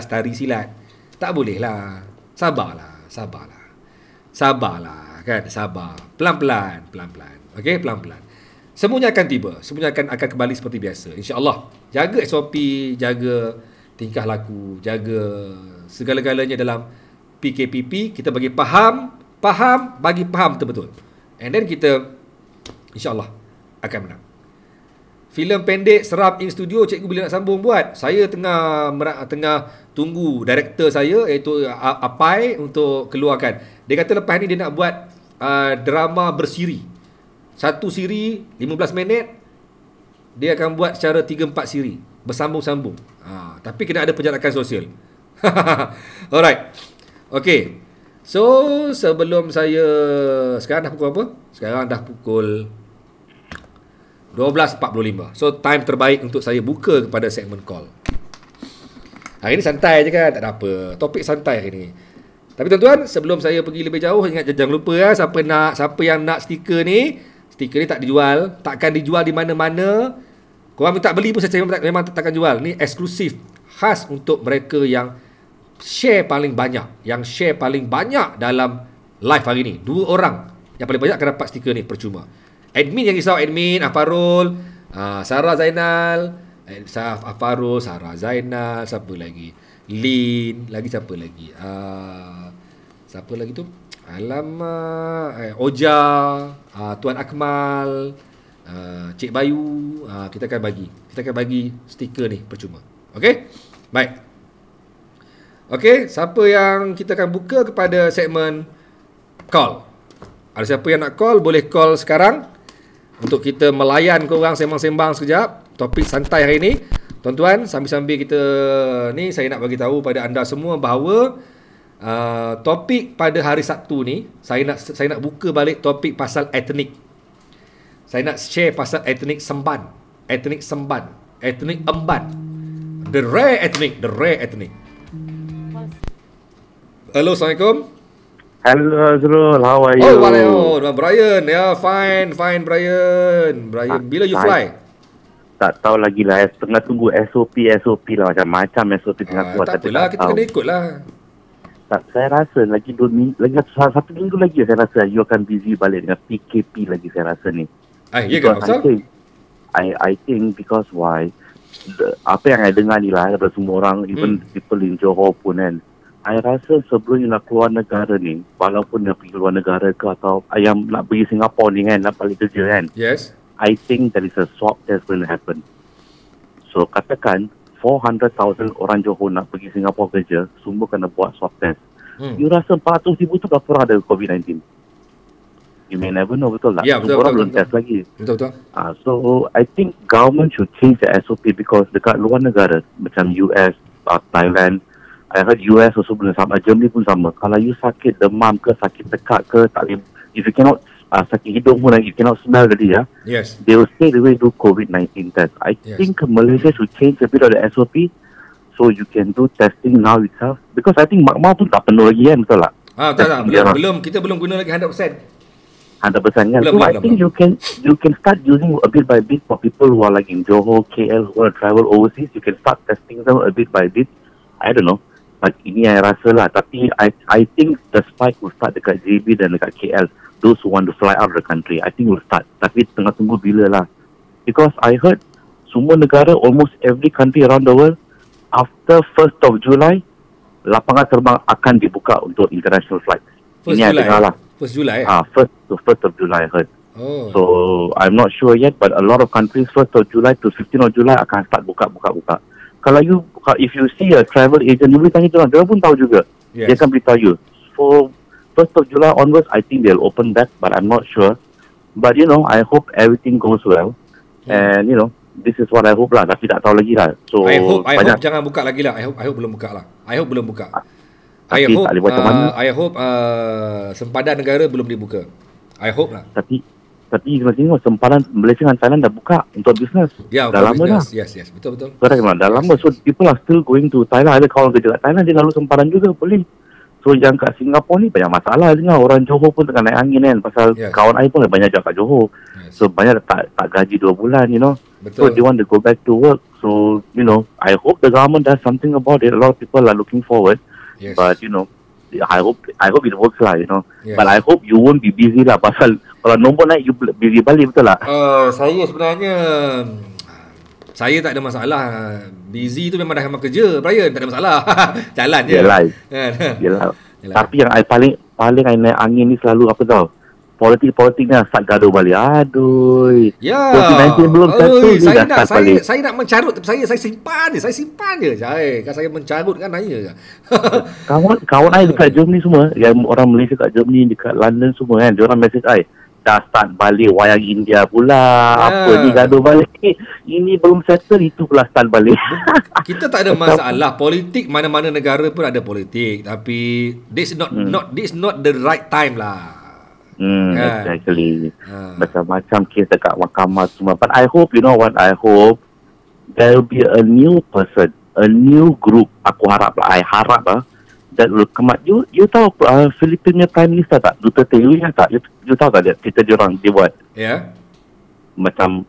A: tari silat. Tak boleh lah. Sabarlah kan, sabar. Pelan-pelan. Okey, pelan-pelan. Semuanya akan tiba. Semuanya akan kembali seperti biasa. InsyaAllah. Jaga SOP, jaga tingkah laku, jaga segala-galanya dalam PKPP. Kita bagi faham, bagi faham betul-betul. And then kita InsyaAllah akan menang. Filem pendek seram in studio, cikgu bila nak sambung buat. Saya tengah tunggu director saya iaitu Apai untuk keluarkan. Dia kata lepas ni dia nak buat drama bersiri. Satu siri 15 minit, dia akan buat secara 3-4 siri bersambung-sambung. Tapi kena ada penjarakan sosial. Alright. Okay. So sebelum saya, sekarang dah pukul apa? Sekarang dah pukul 12.45. So time terbaik untuk saya buka kepada segmen call. Hari ni santai je kan, tak ada apa. Topik santai hari ni. Tapi tuan-tuan, sebelum saya pergi lebih jauh, ingat jangan lupa siapa yang nak stiker ni tak dijual, takkan dijual di mana-mana. Korang minta beli pun saya memang takkan jual. Ni eksklusif, khas untuk mereka yang share paling banyak, dalam live hari ni. 2 orang yang paling banyak akan dapat stiker ni percuma. Admin yang risau, admin Afarul, Sarah Zainal, Afarul, Sarah Zainal, siapa lagi? Lin, lagi siapa lagi? Siapa lagi tu? Alamak, Oja, Tuan Akmal, Cik Bayu. Kita akan bagi stiker ni percuma. Okey? Baik. Okey, siapa yang kita akan buka kepada segmen call? Ada siapa yang nak call? Boleh call sekarang untuk kita melayan korang sembang-sembang sekejap. Topik santai hari ni. Tuan-tuan, sambil-sambil kita ni, saya nak bagi tahu pada anda semua bahawa topik pada hari Sabtu ni, saya nak buka balik topik pasal etnik. Saya nak share pasal etnik Semban, etnik Emban. The rare ethnic. Hello, Assalamualaikum.
B: Hello Azrul, how are you?
A: Oh, waalaikumsalam. Brian, fine Brian. Bila you fly?
B: Tak tahu lagi lah, tengah tunggu SOP lah, macam SOP tengah keluar.
A: Tak apalah, kita kena ikut lah.
B: Tak, saya rasa lagi 2 minggu, lagi satu minggu lagi saya rasa you akan busy balik dengan PKP lagi, saya rasa ni.
A: Ya ke, Ustaz?
B: I think because why? Apa yang I dengar ni lah, ada semua orang, even people in Johor pun kan, I rasa sebelum you nak keluar negara ni, walaupun nak pergi keluar negara ke atau yang nak pergi Singapura ni kan, nak balik kerja kan,
A: yes,
B: I think there is a swab test going to happen. So katakan 400,000 orang Johor nak pergi Singapura kerja, semua kena buat swab test. You rasa 400,000 tu dah pernah ada COVID-19? You may never know, betul tak?
A: Ya,
B: Semua orang belum test lagi.
A: Betul.
B: So I think government should change the SOP because dekat luar negara macam US, Thailand, I heard US also pun sama, Germany pun sama. Kalau you sakit demam ke, sakit tekak ke, tak boleh, if you cannot sakit hidung pun, you cannot smell tadi ya.
A: Yes.
B: They will straight away do COVID-19 test. I think Malaysia should change a bit of the SOP so you can do testing now itself. Because I think Makmah tu tak penuh lagi kan, betul tak?
A: Tak. Kita belum guna lagi 100%.
B: 100% kan. So I think you can start using a bit by bit for people who are like in Johor, KL, who want to travel overseas. You can start testing them a bit by bit. I don't know. But ini saya rasa lah. Tapi I think the spike will start dekat JB dan dekat KL. Those who want to fly out of the country, I think will start. Tapi tengah tunggu bila lah. Because I heard semua negara, almost every country around the world, after 1st of July, lapangan terbang akan dibuka untuk international flights. Ini yang dengar lah.
A: 1st July?
B: 1st of July I heard.
A: Oh.
B: So I'm not sure yet, but a lot of countries 1st of July to 15th of July akan start buka. Kalau if you see a travel agent, you boleh tanya dia pun tahu juga.
A: Yes.
B: Dia akan beritahu you. For 1st of July onwards, I think they'll open that, but I'm not sure. But I hope everything goes well. And this is what I hope lah. Tapi tak tahu lagi lah. So
A: I hope jangan buka lagi lah. I hope belum buka lah. I hope sempadan negara belum dibuka. I hope lah.
B: Tapi tengok sempadan Malaysia dengan Thailand dah buka untuk bisnes.
A: Ya,
B: dah lama dah.
A: Yes, betul.
B: Correct lah, dah lama. So people are still going to Thailand. Ada kawan kerja kat Thailand, dia lalu sempadan juga boleh. So yang kat Singapura ni banyak masalah dengar. Orang Johor pun tengah naik angin kan. Pasal kawan I pun banyak jauh kat Johor. So banyak tak gaji 2 bulan, Betul. So they want to go back to work. So I hope the government does something about it. A lot of people are looking forward.
A: Yes.
B: But I hope it works lah,
A: Yes.
B: But I hope you won't be busy lah. Pasal kalau nombor naik, you busy balik, betul tak?
A: Saya sebenarnya saya tak ada masalah. Busy tu memang dah memang kerja, Brian, tak ada masalah. Jalan je.
B: Yelah. Tapi yang I paling I naik angin ni selalu apa tau? politik ni start gaduh balik. Aduh.
A: Ya.
B: 2019 belum settle ni dah start balik.
A: Saya nak mencarut, tapi saya simpan je. Kan saya mencarut kan nanya je.
B: Kawan saya dekat Germany semua, yang orang Malaysia kat Germany, dekat London semua kan, dia orang message saya, dah start balik wayang India pula. Apa ni gaduh balik. Ini belum settle, itu pula start balik.
A: Kita tak ada masalah politik, mana-mana negara pun ada politik, tapi this is not the right time lah.
B: Exactly. Macam-macam kes dekat mahkamah semua. But I hope, you know what, I hope there will be a new person, a new group. Aku harap lah, I harap lah, that will come up. You tahu Filipina Prime Minister tak? Duterte, you ingat tak? You tahu tak cerita dia orang dia buat?
A: Yeah.
B: Macam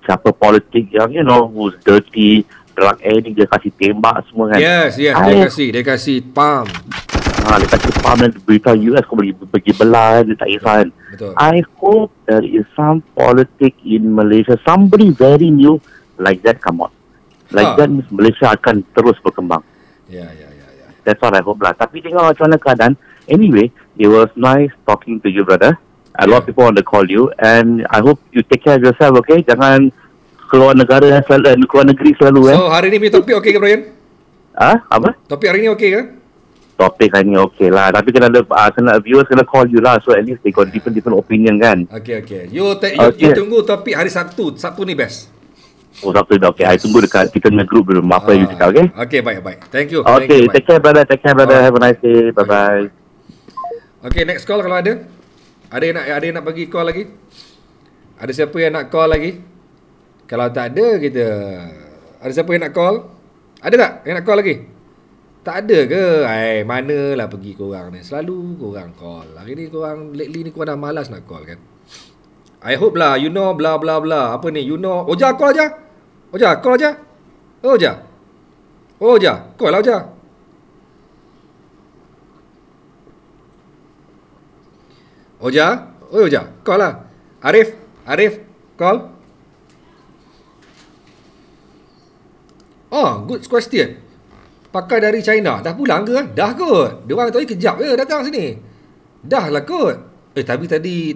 B: siapa politik yang, you know, who's dirty, drug addict, dia kasih tembak semua kan.
A: Yes, dia kasih pam.
B: Dia kasih pam dan beritahu US kau boleh pergi belah, dia tak kisah kan.
A: Betul.
B: I hope there is some politic in Malaysia, somebody very new like that come out. Like that means Malaysia akan terus berkembang.
A: Ya.
B: That's what I hope lah. Tapi tengok macam mana keadaan. Anyway, it was nice talking to you, brother. A lot of people want to call you, and I hope you take care of yourself, okay? Jangan keluar negara selalu, keluar negeri selalu.
A: So hari ni punya topik okey ke, Brian?
B: Apa?
A: Topik hari ni okey ke?
B: Topik hari ni okey lah. Tapi kena viewers kena call you lah, so at least they got different opinion kan.
A: Okay. You tunggu topik hari Sabtu. Sabtu ni best.
B: Sabtu dah okey. I tunggu dekat kita punya group dulu. Apa yang you cakap, okay?
A: Okay, baik. Thank you.
B: Okay, take care brother. Have a nice day. Bye-bye.
A: Okay, next call kalau ada. Ada yang nak bagi call lagi? Ada siapa yang nak call lagi? Kalau tak ada, kita... Ada siapa yang nak call? Ada tak yang nak call lagi? Tak ada ke? Manalah pergi korang ni. Selalu korang call. Hari ni korang, lately ni korang dah malas nak call kan? I hope lah, you know, bla bla bla. Apa ni, you know. Oja, call aja. Call aja. Call lah Oja. Oja, call lah. Arif, call. Good question. Pakai dari China, dah pulang ke? Dah kot. Diorang tadi kejap je datang sini. Dah lah kot. Tapi tadi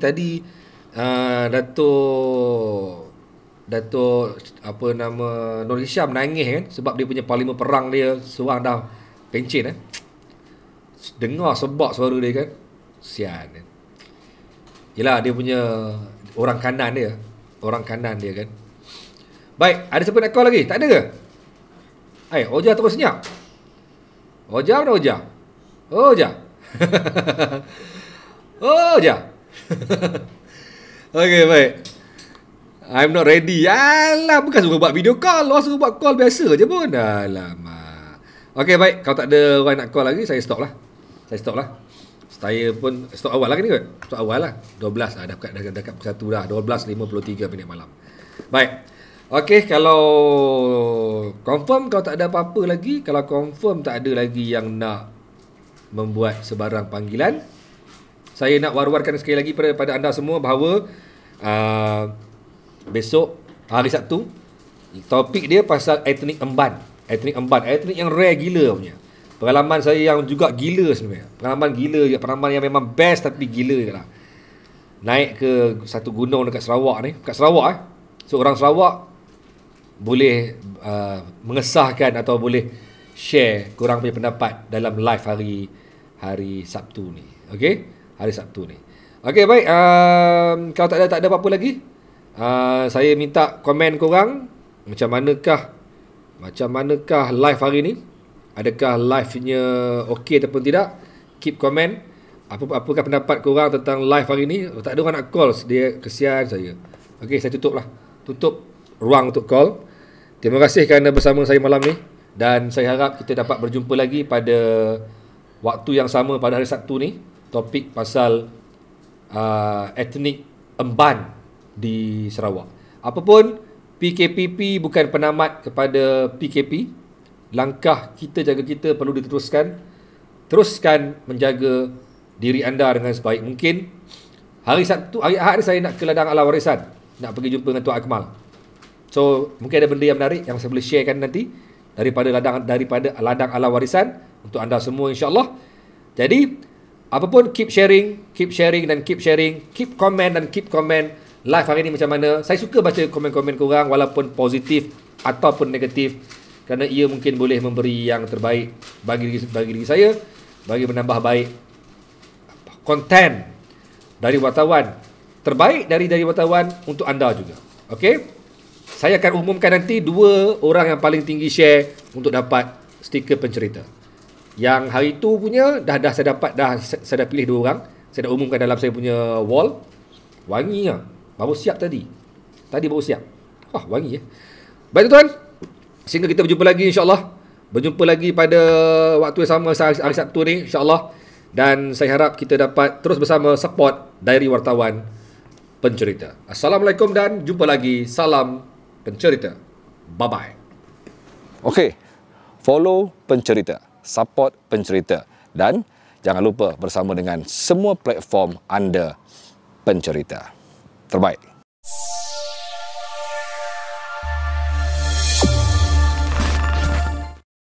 A: Dato' apa nama, Nur Hisham nangis kan, sebab dia punya parlimen perang dia seorang dah pencin dengar sebab suara dia kan, sian kan. Yelah, dia punya orang kanan dia kan. Baik, ada siapa nak call lagi? Tak ada ke? Oja terus senyap. Oja mana Oja? Oja. Okay, baik. I'm not ready. Alah, bukan suruh buat video call. Orang suruh buat call biasa je pun. Alamak. Okay, baik. Kalau tak ada orang nak call lagi, saya stop lah. Saya pun stop awal lah ni kot. Stop awal lah. 12 lah. Dekat pukul 1 dah. 12.53 minit malam. Baik. Okay, kalau confirm, kalau tak ada apa-apa lagi, kalau confirm tak ada lagi yang nak membuat sebarang panggilan, saya nak war-warkan sekali lagi pada anda semua bahawa besok hari Sabtu, topik dia pasal etnik Emban. Etnik yang rare gila punya. Pengalaman saya yang juga gila sebenarnya. Pengalaman yang memang best tapi gila je lah. Naik ke satu gunung dekat Sarawak ni. Dekat Sarawak So orang Sarawak boleh mengesahkan atau boleh share korang punya pendapat dalam live hari Sabtu ni. Okay? Hari Sabtu ni. Okay, baik. Kalau tak ada apa-apa lagi, saya minta komen korang macam manakah live hari ni. Adakah live-nya okey ataupun tidak? Keep komen. Apakah pendapat korang tentang live hari ni? Kalau tak ada orang nak call, dia kesian saya. Okey, saya tutup ruang untuk call. Terima kasih kerana bersama saya malam ni, dan saya harap kita dapat berjumpa lagi pada waktu yang sama pada hari Sabtu ni. Topik pasal etnik Emban di Sarawak. Apapun, PKPP bukan penamat kepada PKP. Langkah kita jaga kita perlu diteruskan. Teruskan menjaga diri anda dengan sebaik mungkin. Hari Ahad ni saya nak ke ladang ala warisan, nak pergi jumpa dengan Tuan Akmal. So mungkin ada benda yang menarik yang saya boleh sharekan nanti daripada ladang ala warisan untuk anda semua, insya-Allah. Jadi Apapun, keep sharing dan keep sharing, keep comment dan keep comment. Live hari ni macam mana? Saya suka baca komen-komen korang walaupun positif ataupun negatif, kerana ia mungkin boleh memberi yang terbaik bagi diri saya, bagi menambah baik konten dari wartawan, terbaik dari wartawan untuk anda juga. Okey? Saya akan umumkan nanti 2 orang yang paling tinggi share untuk dapat stiker pencerita. Yang hari tu punya dah saya dapat, saya dah pilih 2 orang. Saya dah umumkan dalam saya punya wall. Wangi lah. Baru siap tadi. Baru siap. Wangi ya. Baik tuan, sehingga kita berjumpa lagi insya-Allah. Berjumpa lagi pada waktu yang sama hari Sabtu ni insya-Allah. Dan saya harap kita dapat terus bersama support Diary Wartawan Pencerita. Assalamualaikum dan jumpa lagi. Salam Pencerita. Bye-bye.
C: Okey. Follow Pencerita, support Pencerita, dan jangan lupa bersama dengan semua platform anda Pencerita. Terbaik.